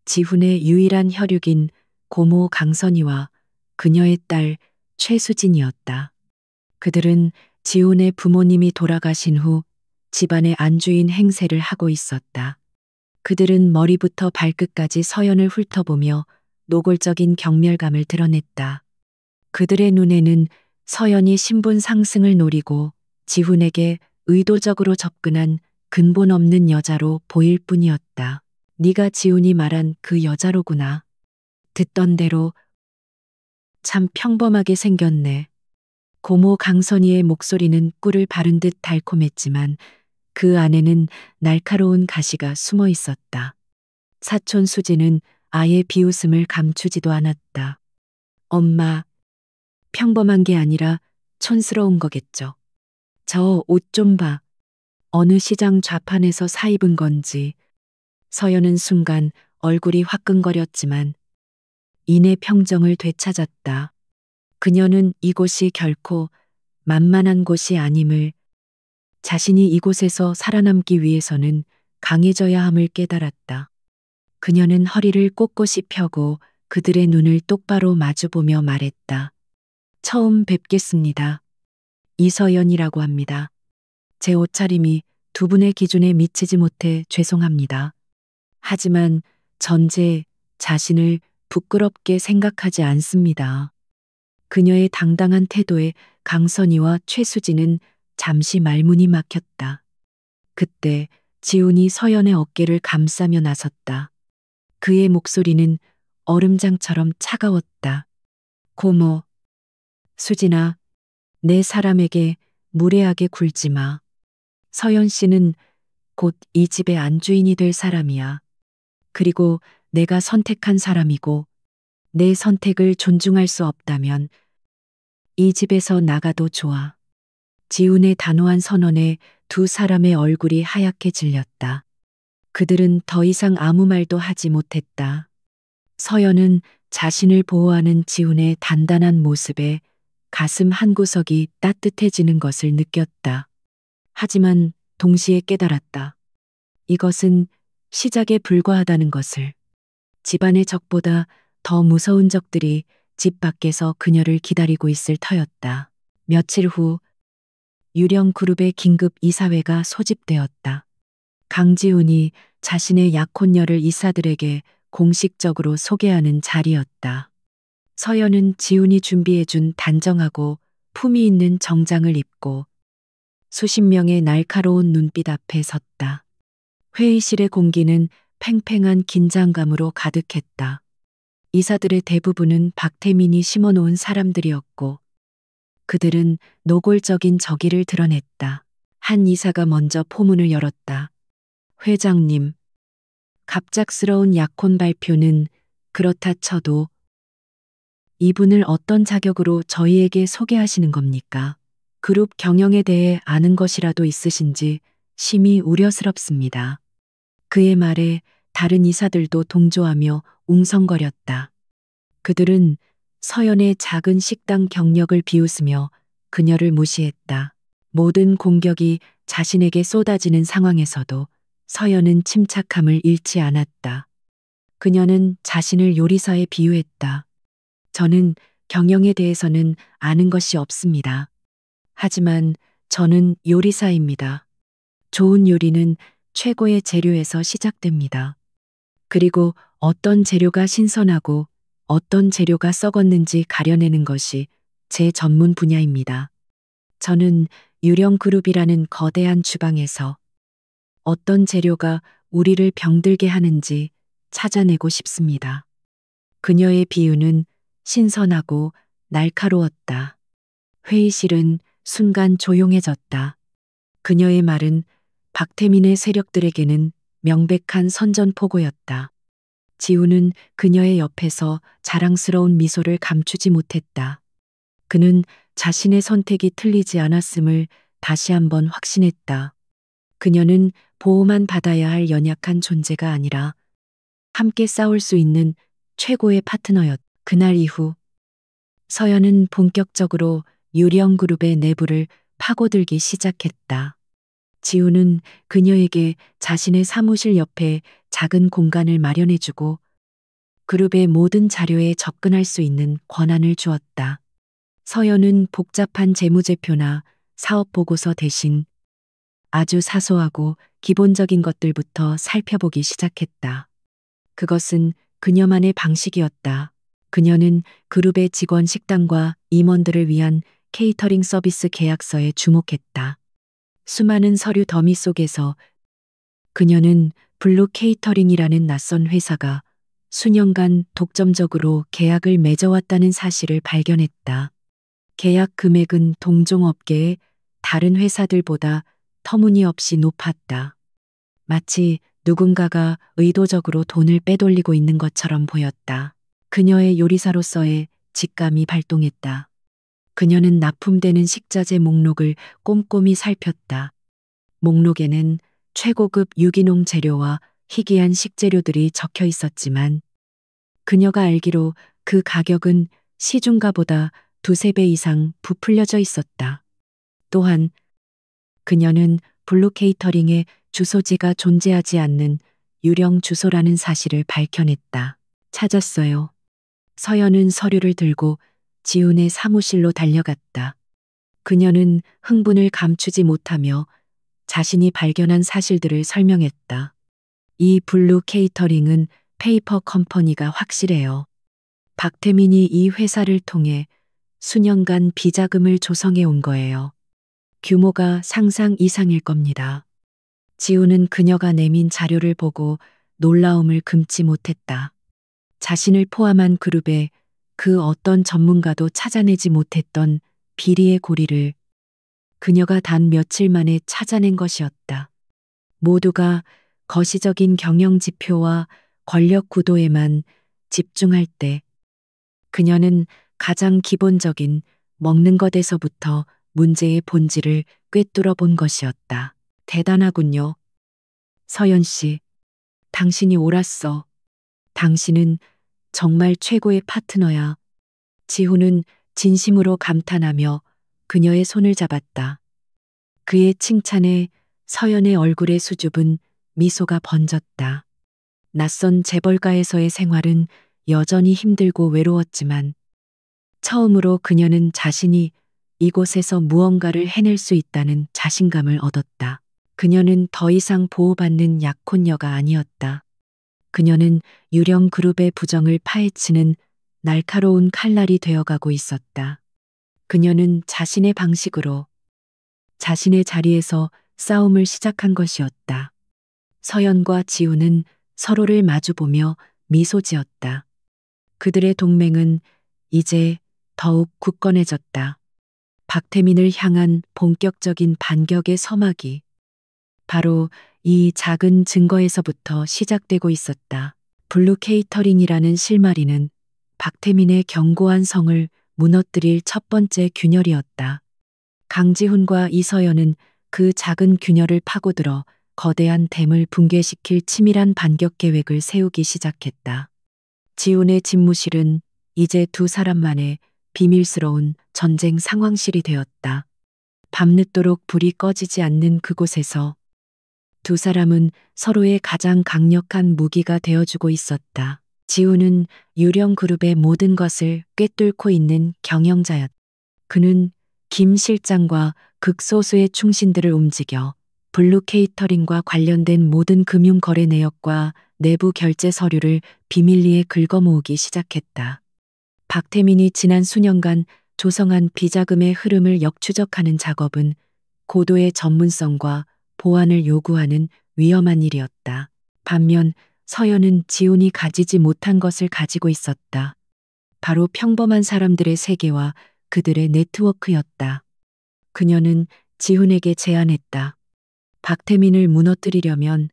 지훈의 유일한 혈육인 고모 강선이와 그녀의 딸 최수진이었다. 그들은 지훈의 부모님이 돌아가신 후 집안의 안주인 행세를 하고 있었다. 그들은 머리부터 발끝까지 서연을 훑어보며 노골적인 경멸감을 드러냈다. 그들의 눈에는 서연이 신분 상승을 노리고 지훈에게 의도적으로 접근한 근본 없는 여자로 보일 뿐이었다. 네가 지훈이 말한 그 여자로구나. 듣던 대로 참 평범하게 생겼네. 고모 강선이의 목소리는 꿀을 바른 듯 달콤했지만 그 안에는 날카로운 가시가 숨어 있었다. 사촌 수지는 아예 비웃음을 감추지도 않았다. 엄마, 평범한 게 아니라 촌스러운 거겠죠. 저 옷 좀 봐. 어느 시장 좌판에서 사 입은 건지. 서연은 순간 얼굴이 화끈거렸지만 이내 평정을 되찾았다. 그녀는 이곳이 결코 만만한 곳이 아님을, 자신이 이곳에서 살아남기 위해서는 강해져야 함을 깨달았다. 그녀는 허리를 꼿꼿이 펴고 그들의 눈을 똑바로 마주보며 말했다. 처음 뵙겠습니다. 이서연이라고 합니다. 제 옷차림이 두 분의 기준에 미치지 못해 죄송합니다. 하지만 전 자신을 부끄럽게 생각하지 않습니다. 그녀의 당당한 태도에 강선이와 최수진은 잠시 말문이 막혔다. 그때 지훈이 서연의 어깨를 감싸며 나섰다. 그의 목소리는 얼음장처럼 차가웠다. 고모, 수진아, 내 사람에게 무례하게 굴지 마. 서연 씨는 곧 이 집의 안주인이 될 사람이야. 그리고 내가 선택한 사람이고 내 선택을 존중할 수 없다면 이 집에서 나가도 좋아. 지훈의 단호한 선언에 두 사람의 얼굴이 하얗게 질렸다. 그들은 더 이상 아무 말도 하지 못했다. 서연은 자신을 보호하는 지훈의 단단한 모습에 가슴 한구석이 따뜻해지는 것을 느꼈다. 하지만 동시에 깨달았다. 이것은 시작에 불과하다는 것을. 집안의 적보다 더 무서운 적들이 집 밖에서 그녀를 기다리고 있을 터였다. 며칠 후 유령 그룹의 긴급 이사회가 소집되었다. 강지훈이 자신의 약혼녀를 이사들에게 공식적으로 소개하는 자리였다. 서연은 지훈이 준비해준 단정하고 품위 있는 정장을 입고 수십 명의 날카로운 눈빛 앞에 섰다. 회의실의 공기는 팽팽한 긴장감으로 가득했다. 이사들의 대부분은 박태민이 심어놓은 사람들이었고 그들은 노골적인 적의를 드러냈다. 한 이사가 먼저 포문을 열었다. 회장님, 갑작스러운 약혼 발표는 그렇다 쳐도 이분을 어떤 자격으로 저희에게 소개하시는 겁니까? 그룹 경영에 대해 아는 것이라도 있으신지 심히 우려스럽습니다. 그의 말에 다른 이사들도 동조하며 웅성거렸다. 그들은 서연의 작은 식당 경력을 비웃으며 그녀를 무시했다. 모든 공격이 자신에게 쏟아지는 상황에서도 서연은 침착함을 잃지 않았다. 그녀는 자신을 요리사에 비유했다. 저는 경영에 대해서는 아는 것이 없습니다. 하지만 저는 요리사입니다. 좋은 요리는 최고의 재료에서 시작됩니다. 그리고 어떤 재료가 신선하고 어떤 재료가 썩었는지 가려내는 것이 제 전문 분야입니다. 저는 유령그룹이라는 거대한 주방에서 어떤 재료가 우리를 병들게 하는지 찾아내고 싶습니다. 그녀의 비유는 신선하고 날카로웠다. 회의실은 순간 조용해졌다. 그녀의 말은 박태민의 세력들에게는 명백한 선전포고였다. 지우는 그녀의 옆에서 자랑스러운 미소를 감추지 못했다. 그는 자신의 선택이 틀리지 않았음을 다시 한번 확신했다. 그녀는 보호만 받아야 할 연약한 존재가 아니라 함께 싸울 수 있는 최고의 파트너였다. 그날 이후 서연은 본격적으로 유령그룹의 내부를 파고들기 시작했다. 지우는 그녀에게 자신의 사무실 옆에 작은 공간을 마련해주고 그룹의 모든 자료에 접근할 수 있는 권한을 주었다. 서연은 복잡한 재무제표나 사업 보고서 대신 아주 사소하고 기본적인 것들부터 살펴보기 시작했다. 그것은 그녀만의 방식이었다. 그녀는 그룹의 직원 식당과 임원들을 위한 케이터링 서비스 계약서에 주목했다. 수많은 서류 더미 속에서 그녀는 블루 케이터링이라는 낯선 회사가 수년간 독점적으로 계약을 맺어왔다는 사실을 발견했다. 계약 금액은 동종업계의 다른 회사들보다 터무니없이 높았다. 마치 누군가가 의도적으로 돈을 빼돌리고 있는 것처럼 보였다. 그녀의 요리사로서의 직감이 발동했다. 그녀는 납품되는 식자재 목록을 꼼꼼히 살폈다. 목록에는 최고급 유기농 재료와 희귀한 식재료들이 적혀 있었지만 그녀가 알기로 그 가격은 시중가보다 두세 배 이상 부풀려져 있었다. 또한 그녀는 블루 케이터링의 주소지가 존재하지 않는 유령 주소라는 사실을 밝혀냈다. 찾았어요. 서연은 서류를 들고 지훈의 사무실로 달려갔다. 그녀는 흥분을 감추지 못하며 자신이 발견한 사실들을 설명했다. 이 블루 케이터링은 페이퍼 컴퍼니가 확실해요. 박태민이 이 회사를 통해 수년간 비자금을 조성해 온 거예요. 규모가 상상 이상일 겁니다. 지우는 그녀가 내민 자료를 보고 놀라움을 금치 못했다. 자신을 포함한 그룹에 그 어떤 전문가도 찾아내지 못했던 비리의 고리를 그녀가 단 며칠 만에 찾아낸 것이었다. 모두가 거시적인 경영 지표와 권력 구도에만 집중할 때 그녀는 가장 기본적인 먹는 것에서부터 문제의 본질을 꿰뚫어 본 것이었다. 대단하군요. 서연 씨, 당신이 옳았어. 당신은 정말 최고의 파트너야. 지훈은 진심으로 감탄하며 그녀의 손을 잡았다. 그의 칭찬에 서연의 얼굴의 수줍은 미소가 번졌다. 낯선 재벌가에서의 생활은 여전히 힘들고 외로웠지만 처음으로 그녀는 자신이 이곳에서 무언가를 해낼 수 있다는 자신감을 얻었다. 그녀는 더 이상 보호받는 약혼녀가 아니었다. 그녀는 유령 그룹의 부정을 파헤치는 날카로운 칼날이 되어가고 있었다. 그녀는 자신의 방식으로 자신의 자리에서 싸움을 시작한 것이었다. 서연과 지우는 서로를 마주보며 미소 지었다. 그들의 동맹은 이제 더욱 굳건해졌다. 박태민을 향한 본격적인 반격의 서막이 바로 이 작은 증거에서부터 시작되고 있었다. 블루 케이터링이라는 실마리는 박태민의 견고한 성을 무너뜨릴 첫 번째 균열이었다. 강지훈과 이서연은 그 작은 균열을 파고들어 거대한 댐을 붕괴시킬 치밀한 반격 계획을 세우기 시작했다. 지훈의 집무실은 이제 두 사람만의 비밀스러운 전쟁 상황실이 되었다. 밤늦도록 불이 꺼지지 않는 그곳에서 두 사람은 서로의 가장 강력한 무기가 되어주고 있었다. 지훈은 유령 그룹의 모든 것을 꿰뚫고 있는 경영자였다. 그는 김 실장과 극소수의 충신들을 움직여 블루 케이터링과 관련된 모든 금융 거래 내역과 내부 결제 서류를 비밀리에 긁어모으기 시작했다. 박태민이 지난 수년간 조성한 비자금의 흐름을 역추적하는 작업은 고도의 전문성과 보안을 요구하는 위험한 일이었다. 반면 서연은 지훈이 가지지 못한 것을 가지고 있었다. 바로 평범한 사람들의 세계와 그들의 네트워크였다. 그녀는 지훈에게 제안했다. 박태민을 무너뜨리려면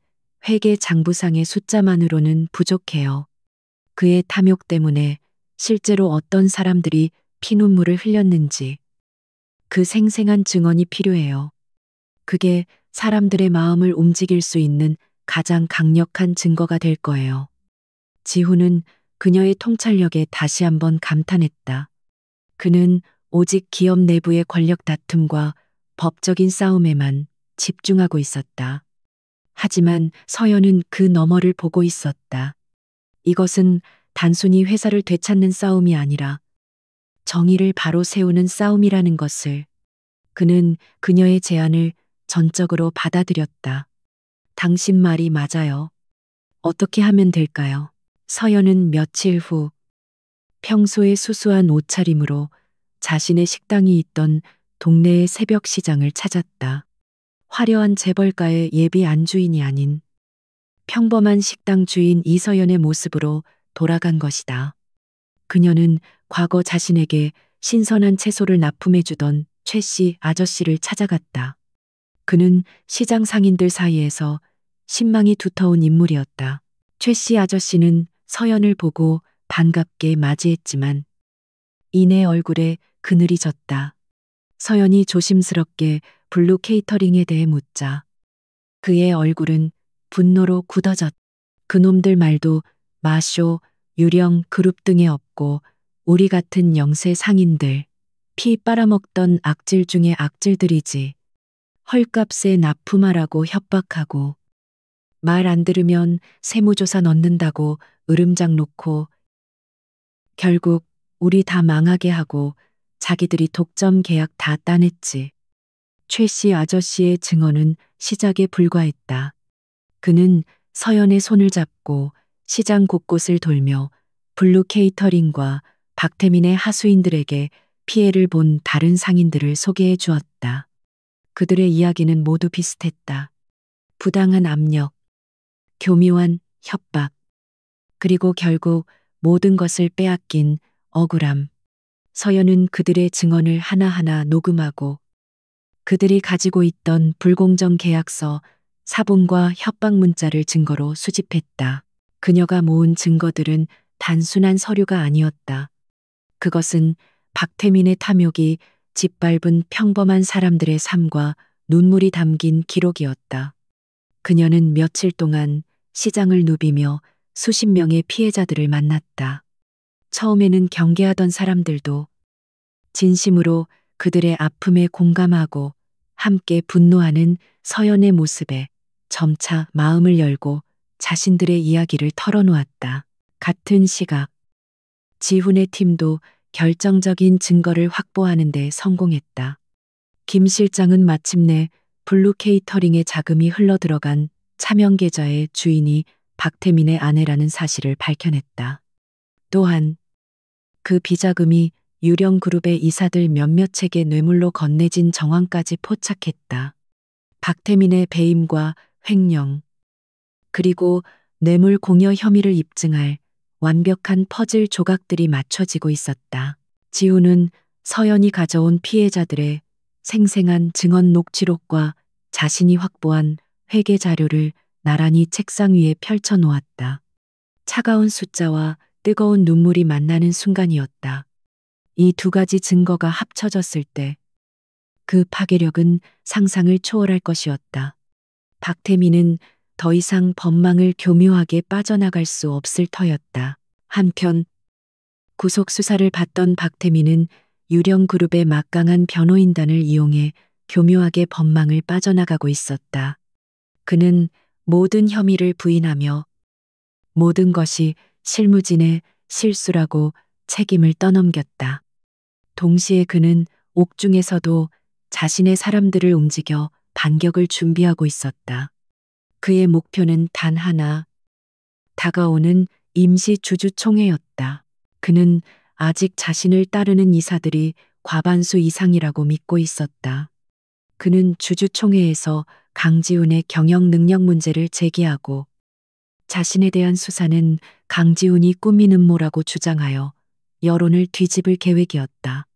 회계 장부상의 숫자만으로는 부족해요. 그의 탐욕 때문에 실제로 어떤 사람들이 피눈물을 흘렸는지 그 생생한 증언이 필요해요. 그게 사람들의 마음을 움직일 수 있는 가장 강력한 증거가 될 거예요. 지훈은 그녀의 통찰력에 다시 한번 감탄했다. 그는 오직 기업 내부의 권력 다툼과 법적인 싸움에만 집중하고 있었다. 하지만 서연은 그 너머를 보고 있었다. 이것은 단순히 회사를 되찾는 싸움이 아니라 정의를 바로 세우는 싸움이라는 것을 그는 그녀의 제안을 전적으로 받아들였다. 당신 말이 맞아요. 어떻게 하면 될까요? 서연은 며칠 후 평소의 수수한 옷차림으로 자신의 식당이 있던 동네의 새벽 시장을 찾았다. 화려한 재벌가의 예비 안주인이 아닌 평범한 식당 주인 이서연의 모습으로 돌아간 것이다. 그녀는 과거 자신에게 신선한 채소를 납품해주던 최 씨 아저씨를 찾아갔다. 그는 시장 상인들 사이에서 신망이 두터운 인물이었다. 최 씨 아저씨는 서연을 보고 반갑게 맞이했지만 이내 얼굴에 그늘이 졌다. 서연이 조심스럽게 블루 케이터링에 대해 묻자 그의 얼굴은 분노로 굳어졌다. 그놈들 말도 마쇼, 유령, 그룹 등에 없고 우리 같은 영세 상인들, 피 빨아먹던 악질 중에 악질들이지. 헐값에 납품하라고 협박하고 말 안 들으면 세무조사 넣는다고 으름장 놓고 결국 우리 다 망하게 하고 자기들이 독점 계약 다 따냈지. 최 씨 아저씨의 증언은 시작에 불과했다. 그는 서연의 손을 잡고 시장 곳곳을 돌며 블루 케이터링과 박태민의 하수인들에게 피해를 본 다른 상인들을 소개해 주었다. 그들의 이야기는 모두 비슷했다. 부당한 압력, 교묘한 협박, 그리고 결국 모든 것을 빼앗긴 억울함. 서연은 그들의 증언을 하나하나 녹음하고 그들이 가지고 있던 불공정 계약서, 사본과 협박 문자를 증거로 수집했다. 그녀가 모은 증거들은 단순한 서류가 아니었다. 그것은 박태민의 탐욕이 짓밟은 평범한 사람들의 삶과 눈물이 담긴 기록이었다. 그녀는 며칠 동안 시장을 누비며 수십 명의 피해자들을 만났다. 처음에는 경계하던 사람들도 진심으로 그들의 아픔에 공감하고 함께 분노하는 서연의 모습에 점차 마음을 열고 자신들의 이야기를 털어놓았다. 같은 시각, 지훈의 팀도 결정적인 증거를 확보하는 데 성공했다. 김 실장은 마침내 블루 케이터링의 자금이 흘러들어간 차명 계좌의 주인이 박태민의 아내라는 사실을 밝혀냈다. 또한 그 비자금이 유령 그룹의 이사들 몇몇에게 뇌물로 건네진 정황까지 포착했다. 박태민의 배임과 횡령, 그리고 뇌물 공여 혐의를 입증할 완벽한 퍼즐 조각들이 맞춰지고 있었다. 지훈은 서연이 가져온 피해자들의 생생한 증언 녹취록과 자신이 확보한 회계 자료를 나란히 책상 위에 펼쳐 놓았다. 차가운 숫자와 뜨거운 눈물이 만나는 순간이었다. 이 두 가지 증거가 합쳐졌을 때 그 파괴력은 상상을 초월할 것이었다. 박태민은 더 이상 법망을 교묘하게 빠져나갈 수 없을 터였다. 한편 구속 수사를 받던 박태민은 유령 그룹의 막강한 변호인단을 이용해 교묘하게 법망을 빠져나가고 있었다. 그는 모든 혐의를 부인하며 모든 것이 실무진의 실수라고 책임을 떠넘겼다. 동시에 그는 옥중에서도 자신의 사람들을 움직여 반격을 준비하고 있었다. 그의 목표는 단 하나, 다가오는 임시 주주총회였다. 그는 아직 자신을 따르는 이사들이 과반수 이상이라고 믿고 있었다. 그는 주주총회에서 강지훈의 경영 능력 문제를 제기하고 자신에 대한 수사는 강지훈이 꾸민 음모라고 주장하여 여론을 뒤집을 계획이었다.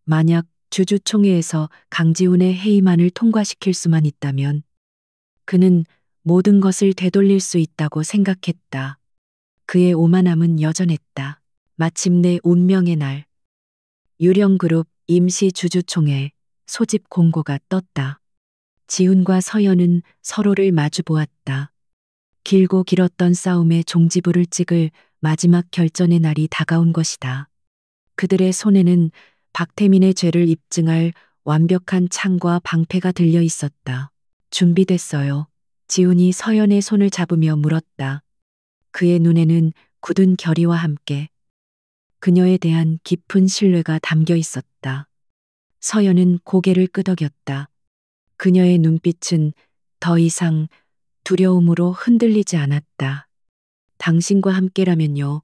만약 주주총회에서 강지훈의 해임안을 통과시킬 수만 있다면 그는 모든 것을 되돌릴 수 있다고 생각했다. 그의 오만함은 여전했다. 마침내 운명의 날, 유령그룹 임시 주주총회 소집 공고가 떴다. 지훈과 서연은 서로를 마주 보았다. 길고 길었던 싸움의 종지부를 찍을 마지막 결전의 날이 다가온 것이다. 그들의 손에는 박태민의 죄를 입증할 완벽한 창과 방패가 들려 있었다. 준비됐어요. 지훈이 서연의 손을 잡으며 물었다. 그의 눈에는 굳은 결의와 함께 그녀에 대한 깊은 신뢰가 담겨 있었다. 서연은 고개를 끄덕였다. 그녀의 눈빛은 더 이상 두려움으로 흔들리지 않았다. 당신과 함께라면요.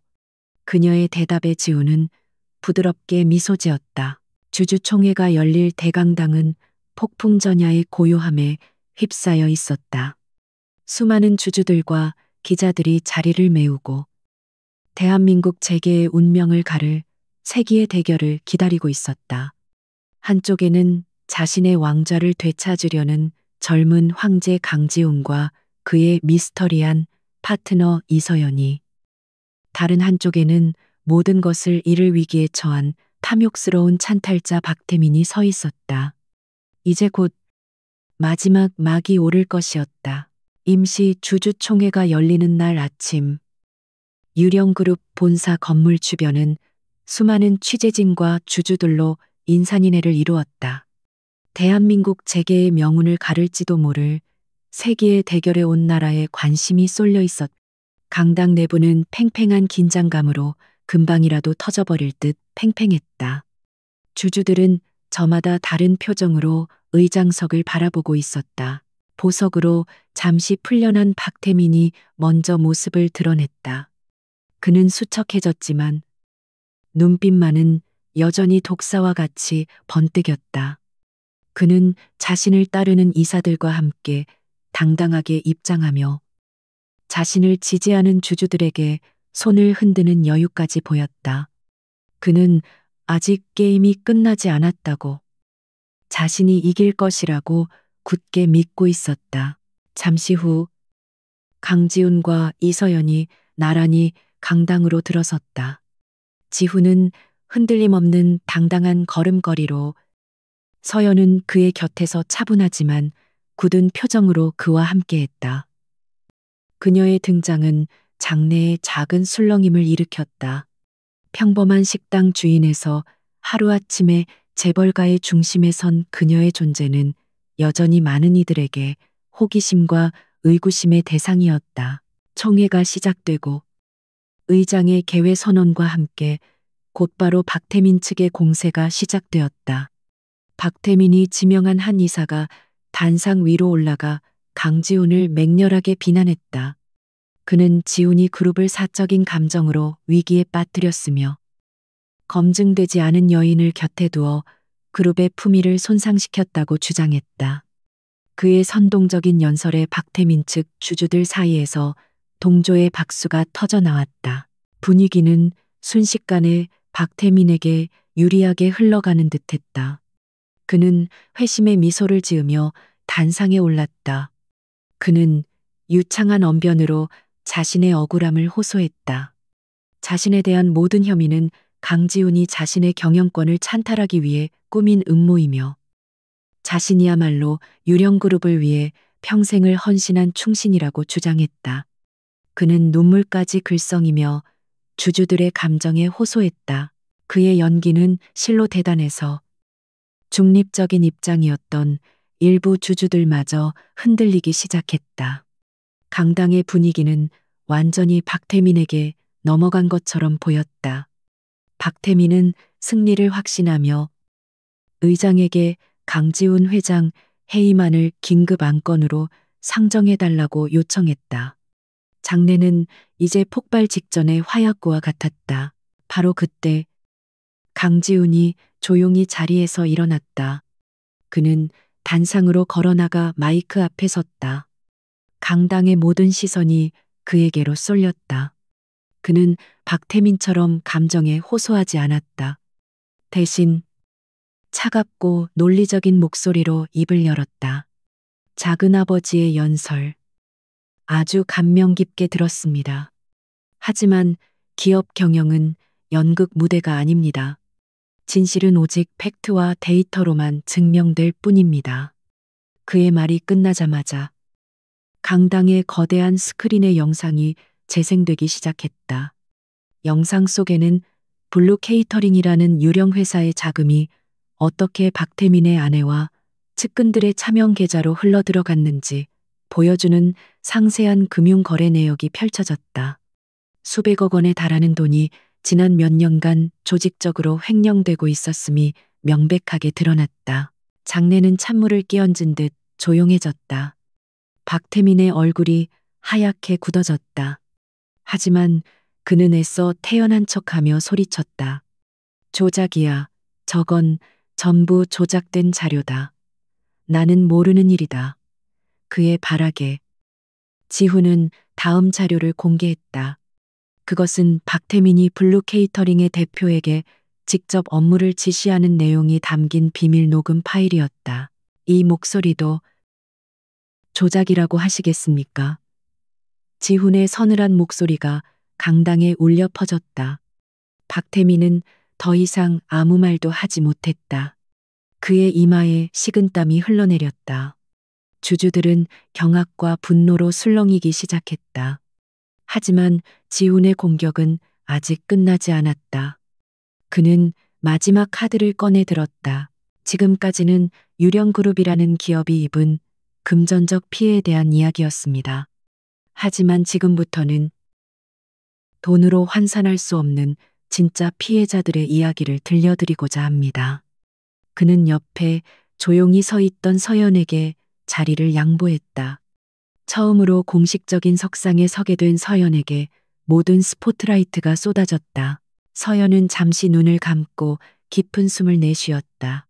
그녀의 대답에 지훈은 부드럽게 미소 지었다. 주주총회가 열릴 대강당은 폭풍전야의 고요함에 휩싸여 있었다. 수많은 주주들과 기자들이 자리를 메우고 대한민국 재계의 운명을 가를 세기의 대결을 기다리고 있었다. 한쪽에는 자신의 왕좌를 되찾으려는 젊은 황제 강지훈과 그의 미스터리한 파트너 이서연이, 다른 한쪽에는 모든 것을 잃을 위기에 처한 탐욕스러운 찬탈자 박태민이 서 있었다. 이제 곧 마지막 막이 오를 것이었다. 임시 주주총회가 열리는 날 아침, 유령그룹 본사 건물 주변은 수많은 취재진과 주주들로 인산인해를 이루었다. 대한민국 재계의 명운을 가를지도 모를 세기의 대결에 온 나라에 관심이 쏠려 있었다. 강당 내부는 팽팽한 긴장감으로 금방이라도 터져버릴 듯 팽팽했다. 주주들은 저마다 다른 표정으로 의장석을 바라보고 있었다. 보석으로 잠시 풀려난 박태민이 먼저 모습을 드러냈다. 그는 수척해졌지만 눈빛만은 여전히 독사와 같이 번뜩였다. 그는 자신을 따르는 이사들과 함께 당당하게 입장하며 자신을 지지하는 주주들에게 손을 흔드는 여유까지 보였다. 그는 아직 게임이 끝나지 않았다고, 자신이 이길 것이라고 굳게 믿고 있었다. 잠시 후 강지훈과 이서연이 나란히 강당으로 들어섰다. 지훈은 흔들림 없는 당당한 걸음걸이로, 서연은 그의 곁에서 차분하지만 굳은 표정으로 그와 함께했다. 그녀의 등장은 장내에 작은 술렁임을 일으켰다. 평범한 식당 주인에서 하루아침에 재벌가의 중심에 선 그녀의 존재는 여전히 많은 이들에게 호기심과 의구심의 대상이었다. 총회가 시작되고 의장의 개회 선언과 함께 곧바로 박태민 측의 공세가 시작되었다. 박태민이 지명한 한 이사가 단상 위로 올라가 강지훈을 맹렬하게 비난했다. 그는 지훈이 그룹을 사적인 감정으로 위기에 빠뜨렸으며 검증되지 않은 여인을 곁에 두어 그룹의 품위를 손상시켰다고 주장했다. 그의 선동적인 연설에 박태민 측 주주들 사이에서 동조의 박수가 터져나왔다. 분위기는 순식간에 박태민에게 유리하게 흘러가는 듯했다. 그는 회심의 미소를 지으며 단상에 올랐다. 그는 유창한 언변으로 자신의 억울함을 호소했다. 자신에 대한 모든 혐의는 강지훈이 자신의 경영권을 찬탈하기 위해 꾸민 음모이며 자신이야말로 유령그룹을 위해 평생을 헌신한 충신이라고 주장했다. 그는 눈물까지 글썽이며 주주들의 감정에 호소했다. 그의 연기는 실로 대단해서 중립적인 입장이었던 일부 주주들마저 흔들리기 시작했다. 강당의 분위기는 완전히 박태민에게 넘어간 것처럼 보였다. 박태민은 승리를 확신하며 의장에게 강지훈 회장 해임안을 긴급 안건으로 상정해달라고 요청했다. 장내는 이제 폭발 직전의 화약고와 같았다. 바로 그때 강지훈이 조용히 자리에서 일어났다. 그는 단상으로 걸어나가 마이크 앞에 섰다. 강당의 모든 시선이 그에게로 쏠렸다. 그는 박태민처럼 감정에 호소하지 않았다. 대신 차갑고 논리적인 목소리로 입을 열었다. 작은아버지의 연설. 아주 감명 깊게 들었습니다. 하지만 기업 경영은 연극 무대가 아닙니다. 진실은 오직 팩트와 데이터로만 증명될 뿐입니다. 그의 말이 끝나자마자 강당의 거대한 스크린의 영상이 재생되기 시작했다. 영상 속에는 블루 케이터링이라는 유령 회사의 자금이 어떻게 박태민의 아내와 측근들의 차명 계좌로 흘러들어갔는지 보여주는 상세한 금융 거래 내역이 펼쳐졌다. 수백억 원에 달하는 돈이 지난 몇 년간 조직적으로 횡령되고 있었음이 명백하게 드러났다. 장내는 찬물을 끼얹은 듯 조용해졌다. 박태민의 얼굴이 하얗게 굳어졌다. 하지만 그는 애써 태연한 척하며 소리쳤다. 조작이야. 저건 전부 조작된 자료다. 나는 모르는 일이다. 그의 발악에 지훈은 다음 자료를 공개했다. 그것은 박태민이 블루 케이터링의 대표에게 직접 업무를 지시하는 내용이 담긴 비밀 녹음 파일이었다. 이 목소리도 조작이라고 하시겠습니까? 지훈의 서늘한 목소리가 강당에 울려 퍼졌다. 박태민은 더 이상 아무 말도 하지 못했다. 그의 이마에 식은땀이 흘러내렸다. 주주들은 경악과 분노로 술렁이기 시작했다. 하지만 지훈의 공격은 아직 끝나지 않았다. 그는 마지막 카드를 꺼내 들었다. 지금까지는 유령그룹이라는 기업이 입은 금전적 피해에 대한 이야기였습니다. 하지만 지금부터는 돈으로 환산할 수 없는 진짜 피해자들의 이야기를 들려드리고자 합니다. 그는 옆에 조용히 서 있던 서연에게 자리를 양보했다. 처음으로 공식적인 석상에 서게 된 서연에게 모든 스포트라이트가 쏟아졌다. 서연은 잠시 눈을 감고 깊은 숨을 내쉬었다.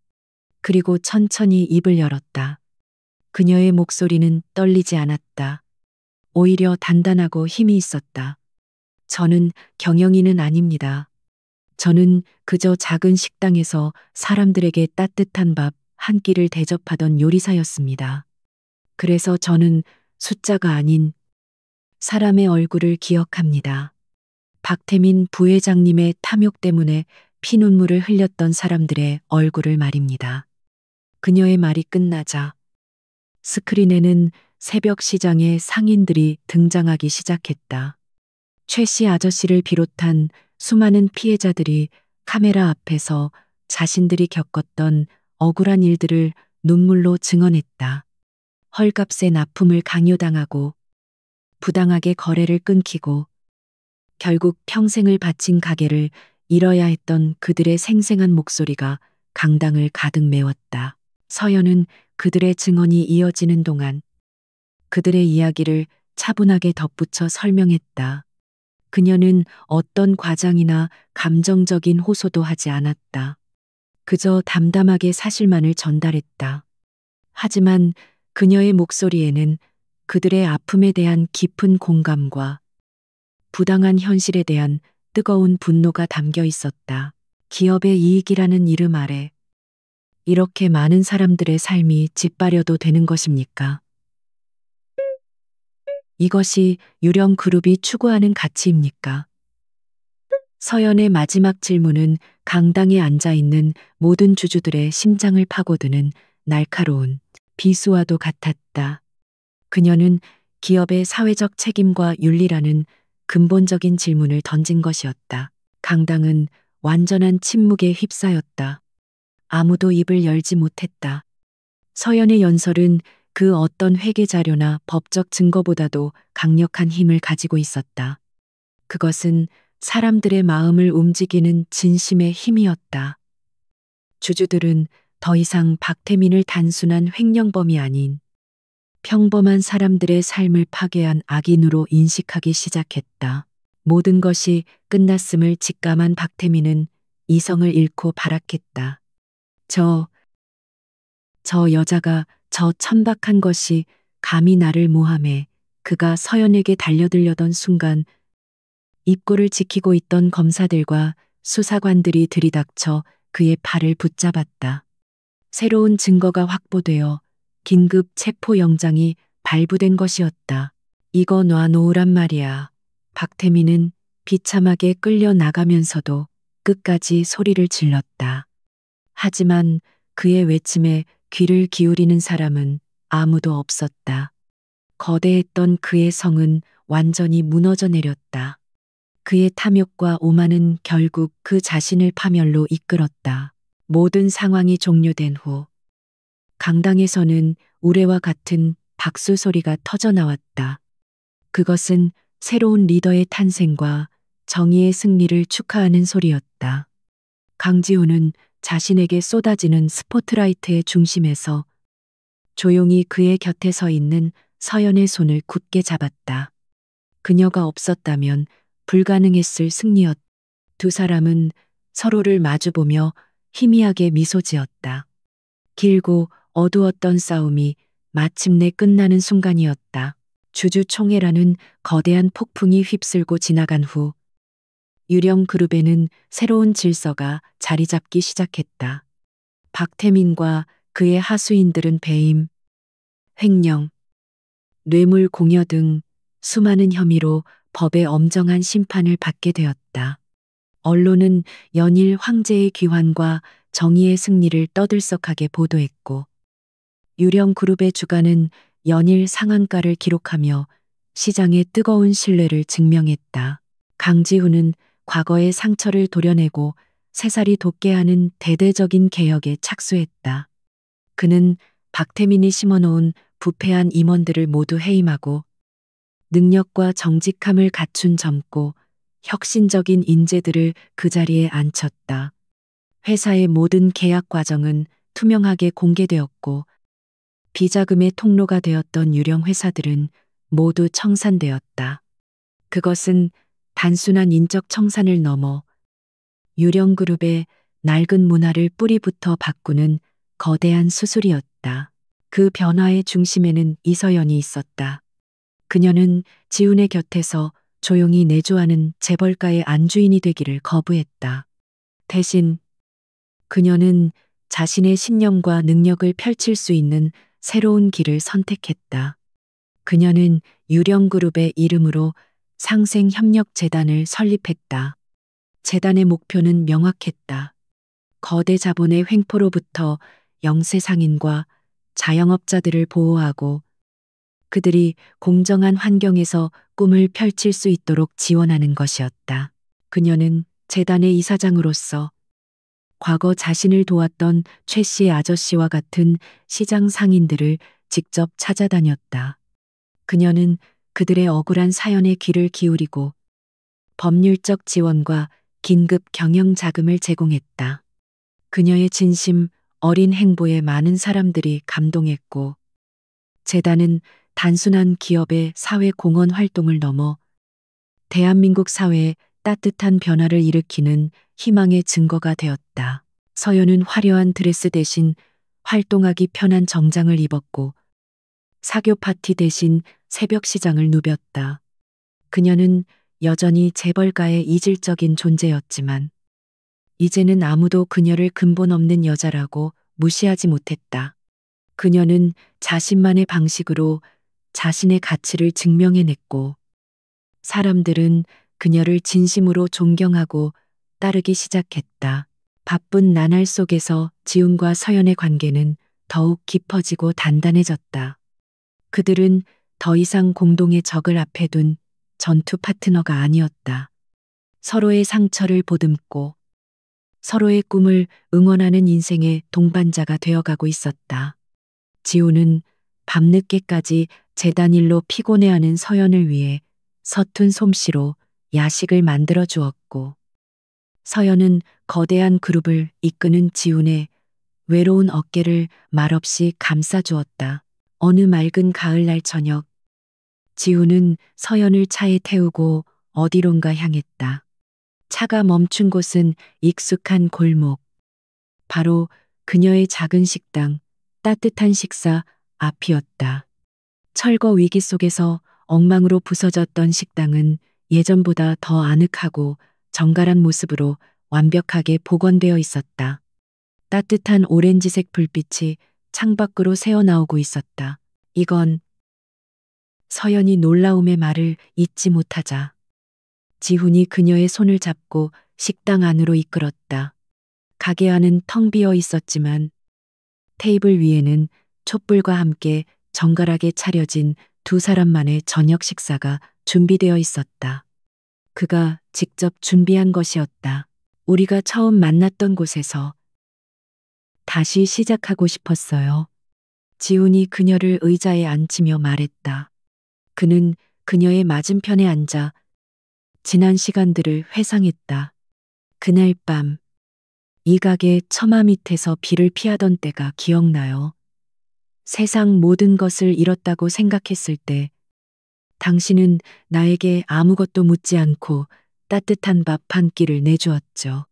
그리고 천천히 입을 열었다. 그녀의 목소리는 떨리지 않았다. 오히려 단단하고 힘이 있었다. 저는 경영인은 아닙니다. 저는 그저 작은 식당에서 사람들에게 따뜻한 밥 한 끼를 대접하던 요리사였습니다. 그래서 저는 숫자가 아닌 사람의 얼굴을 기억합니다. 박태민 부회장님의 탐욕 때문에 피눈물을 흘렸던 사람들의 얼굴을 말입니다. 그녀의 말이 끝나자 스크린에는 새벽 시장의 상인들이 등장하기 시작했다. 최 씨 아저씨를 비롯한 수많은 피해자들이 카메라 앞에서 자신들이 겪었던 억울한 일들을 눈물로 증언했다. 헐값에 납품을 강요당하고 부당하게 거래를 끊기고 결국 평생을 바친 가게를 잃어야 했던 그들의 생생한 목소리가 강당을 가득 메웠다. 서연은 그들의 증언이 이어지는 동안 그들의 이야기를 차분하게 덧붙여 설명했다. 그녀는 어떤 과장이나 감정적인 호소도 하지 않았다. 그저 담담하게 사실만을 전달했다. 하지만 그녀의 목소리에는 그들의 아픔에 대한 깊은 공감과 부당한 현실에 대한 뜨거운 분노가 담겨 있었다. 기업의 이익이라는 이름 아래 이렇게 많은 사람들의 삶이 짓밟려도 되는 것입니까? 이것이 유령 그룹이 추구하는 가치입니까? 서연의 마지막 질문은 강당에 앉아 있는 모든 주주들의 심장을 파고드는 날카로운 비수와도 같았다. 그녀는 기업의 사회적 책임과 윤리라는 근본적인 질문을 던진 것이었다. 강당은 완전한 침묵에 휩싸였다. 아무도 입을 열지 못했다. 서연의 연설은 그 어떤 회계 자료나 법적 증거보다도 강력한 힘을 가지고 있었다. 그것은 사람들의 마음을 움직이는 진심의 힘이었다. 주주들은 더 이상 박태민을 단순한 횡령범이 아닌 평범한 사람들의 삶을 파괴한 악인으로 인식하기 시작했다. 모든 것이 끝났음을 직감한 박태민은 이성을 잃고 발악했다. 저 여자가 저 천박한 것이 감히 나를 모함해. 그가 서연에게 달려들려던 순간 입구를 지키고 있던 검사들과 수사관들이 들이닥쳐 그의 팔을 붙잡았다. 새로운 증거가 확보되어 긴급 체포영장이 발부된 것이었다. 이거 놔놓으란 말이야. 박태민은 비참하게 끌려 나가면서도 끝까지 소리를 질렀다. 하지만 그의 외침에 귀를 기울이는 사람은 아무도 없었다. 거대했던 그의 성은 완전히 무너져 내렸다. 그의 탐욕과 오만은 결국 그 자신을 파멸로 이끌었다. 모든 상황이 종료된 후 강당에서는 우레와 같은 박수 소리가 터져 나왔다. 그것은 새로운 리더의 탄생과 정의의 승리를 축하하는 소리였다. 강지훈은 자신에게 쏟아지는 스포트라이트의 중심에서 조용히 그의 곁에 서 있는 서연의 손을 굳게 잡았다. 그녀가 없었다면 불가능했을 승리였다. 두 사람은 서로를 마주보며 희미하게 미소 지었다. 길고 어두웠던 싸움이 마침내 끝나는 순간이었다. 주주총회라는 거대한 폭풍이 휩쓸고 지나간 후 유령 그룹에는 새로운 질서가 자리 잡기 시작했다. 박태민과 그의 하수인들은 배임, 횡령, 뇌물 공여 등 수많은 혐의로 법의 엄정한 심판을 받게 되었다. 언론은 연일 황제의 귀환과 정의의 승리를 떠들썩하게 보도했고 유령 그룹의 주가는 연일 상한가를 기록하며 시장의 뜨거운 신뢰를 증명했다. 강지훈은 과거의 상처를 도려내고 새살이 돋게 하는 대대적인 개혁에 착수했다. 그는 박태민이 심어놓은 부패한 임원들을 모두 해임하고 능력과 정직함을 갖춘 젊고 혁신적인 인재들을 그 자리에 앉혔다. 회사의 모든 계약 과정은 투명하게 공개되었고 비자금의 통로가 되었던 유령 회사들은 모두 청산되었다. 그것은 단순한 인적 청산을 넘어 유령 그룹의 낡은 문화를 뿌리부터 바꾸는 거대한 수술이었다. 그 변화의 중심에는 이서연이 있었다. 그녀는 지훈의 곁에서 조용히 내조하는 재벌가의 안주인이 되기를 거부했다. 대신 그녀는 자신의 신념과 능력을 펼칠 수 있는 새로운 길을 선택했다. 그녀는 유령그룹의 이름으로 상생협력재단을 설립했다. 재단의 목표는 명확했다. 거대 자본의 횡포로부터 영세상인과 자영업자들을 보호하고 그들이 공정한 환경에서 꿈을 펼칠 수 있도록 지원하는 것이었다. 그녀는 재단의 이사장으로서 과거 자신을 도왔던 최 씨 아저씨와 같은 시장 상인들을 직접 찾아다녔다. 그녀는 그들의 억울한 사연에 귀를 기울이고 법률적 지원과 긴급 경영 자금을 제공했다. 그녀의 진심 어린 행보에 많은 사람들이 감동했고 재단은 단순한 기업의 사회 공헌 활동을 넘어 대한민국 사회에 따뜻한 변화를 일으키는 희망의 증거가 되었다. 서연은 화려한 드레스 대신 활동하기 편한 정장을 입었고 사교 파티 대신 새벽 시장을 누볐다. 그녀는 여전히 재벌가의 이질적인 존재였지만 이제는 아무도 그녀를 근본 없는 여자라고 무시하지 못했다. 그녀는 자신만의 방식으로 자신의 가치를 증명해냈고 사람들은 그녀를 진심으로 존경하고 따르기 시작했다. 바쁜 나날 속에서 지훈과 서연의 관계는 더욱 깊어지고 단단해졌다. 그들은 더 이상 공동의 적을 앞에 둔 전투 파트너가 아니었다. 서로의 상처를 보듬고 서로의 꿈을 응원하는 인생의 동반자가 되어가고 있었다. 지훈은 밤늦게까지 재단 일로 피곤해하는 서연을 위해 서툰 솜씨로 야식을 만들어 주었고 서연은 거대한 그룹을 이끄는 지훈의 외로운 어깨를 말없이 감싸 주었다. 어느 맑은 가을날 저녁, 지우는 서연을 차에 태우고 어디론가 향했다. 차가 멈춘 곳은 익숙한 골목. 바로 그녀의 작은 식당, 따뜻한 식사 앞이었다. 철거 위기 속에서 엉망으로 부서졌던 식당은 예전보다 더 아늑하고 정갈한 모습으로 완벽하게 복원되어 있었다. 따뜻한 오렌지색 불빛이 창밖으로 새어나오고 있었다. 이건 서연이 놀라움의 말을 잇지 못하자 지훈이 그녀의 손을 잡고 식당 안으로 이끌었다. 가게 안은 텅 비어 있었지만 테이블 위에는 촛불과 함께 정갈하게 차려진 두 사람만의 저녁 식사가 준비되어 있었다. 그가 직접 준비한 것이었다. 우리가 처음 만났던 곳에서 다시 시작하고 싶었어요. 지훈이 그녀를 의자에 앉히며 말했다. 그는 그녀의 맞은편에 앉아 지난 시간들을 회상했다. 그날 밤, 이 가게 처마 밑에서 비를 피하던 때가 기억나요. 세상 모든 것을 잃었다고 생각했을 때, 당신은 나에게 아무것도 묻지 않고 따뜻한 밥 한 끼를 내주었죠.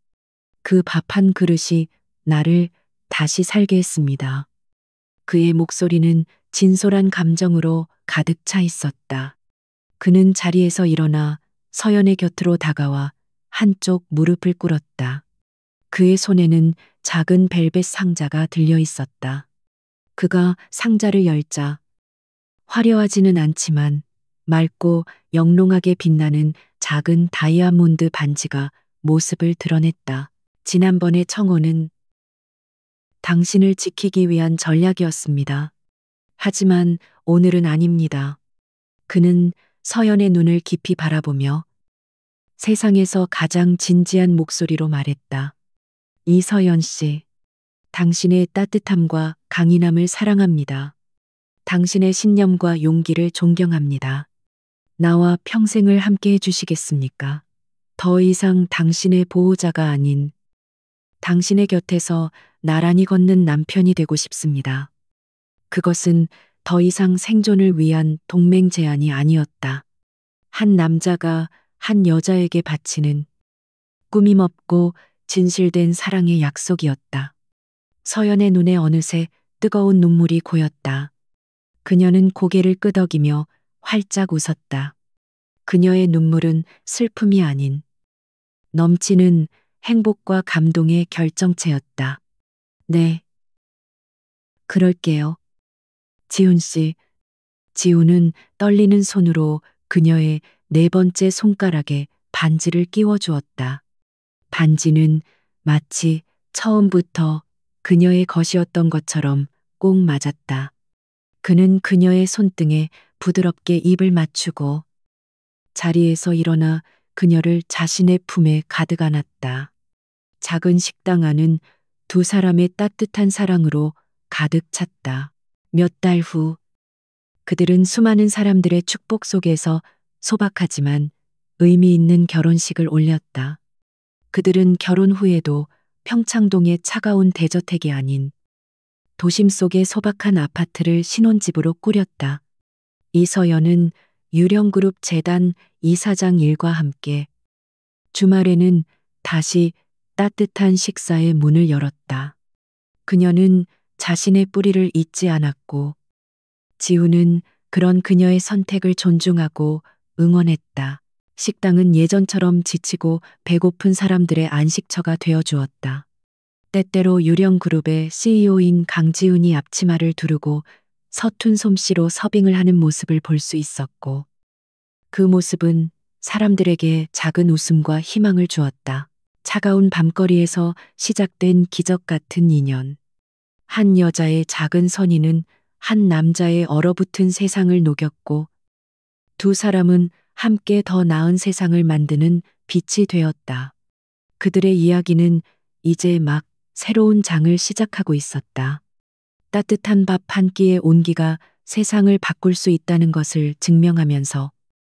그 밥 한 그릇이 나를 다시 살게 했습니다. 그의 목소리는 진솔한 감정으로 가득 차 있었다. 그는 자리에서 일어나 서연의 곁으로 다가와 한쪽 무릎을 꿇었다. 그의 손에는 작은 벨벳 상자가 들려 있었다. 그가 상자를 열자 화려하지는 않지만 맑고 영롱하게 빛나는 작은 다이아몬드 반지가 모습을 드러냈다. 지난번의 청혼은 당신을 지키기 위한 전략이었습니다. 하지만 오늘은 아닙니다. 그는 서연의 눈을 깊이 바라보며 세상에서 가장 진지한 목소리로 말했다. 이서연 씨, 당신의 따뜻함과 강인함을 사랑합니다. 당신의 신념과 용기를 존경합니다. 나와 평생을 함께 해주시겠습니까? 더 이상 당신의 보호자가 아닌 당신의 곁에서 나란히 걷는 남편이 되고 싶습니다. 그것은 더 이상 생존을 위한 동맹 제안이 아니었다. 한 남자가 한 여자에게 바치는 꾸밈없고 진실된 사랑의 약속이었다. 서연의 눈에 어느새 뜨거운 눈물이 고였다. 그녀는 고개를 끄덕이며 활짝 웃었다. 그녀의 눈물은 슬픔이 아닌 넘치는 행복과 감동의 결정체였다. 네, 그럴게요. 지훈 씨. 지훈은 떨리는 손으로 그녀의 네 번째 손가락에 반지를 끼워 주었다. 반지는 마치 처음부터 그녀의 것이었던 것처럼 꼭 맞았다. 그는 그녀의 손등에 부드럽게 입을 맞추고 자리에서 일어나 그녀를 자신의 품에 가득 안았다. 작은 식당 안은 두 사람의 따뜻한 사랑으로 가득 찼다. 몇 달 후, 그들은 수많은 사람들의 축복 속에서 소박하지만 의미 있는 결혼식을 올렸다. 그들은 결혼 후에도 평창동의 차가운 대저택이 아닌 도심 속의 소박한 아파트를 신혼집으로 꾸렸다. 이서연은 유령그룹 재단 이사장 일과 함께 주말에는 다시 따뜻한 식사의 문을 열었다. 그녀는 자신의 뿌리를 잊지 않았고 지우는 그런 그녀의 선택을 존중하고 응원했다. 식당은 예전처럼 지치고 배고픈 사람들의 안식처가 되어 주었다. 때때로 유령그룹의 CEO인 강지훈이 앞치마를 두르고 서툰 솜씨로 서빙을 하는 모습을 볼 수 있었고 그 모습은 사람들에게 작은 웃음과 희망을 주었다. 차가운 밤거리에서 시작된 기적 같은 인연. 한 여자의 작은 선의는 한 남자의 얼어붙은 세상을 녹였고 두 사람은 함께 더 나은 세상을 만드는 빛이 되었다. 그들의 이야기는 이제 막 새로운 장을 시작하고 있었다. 따뜻한 밥 한 끼의 온기가 세상을 바꿀 수 있다는 것을 증명하면서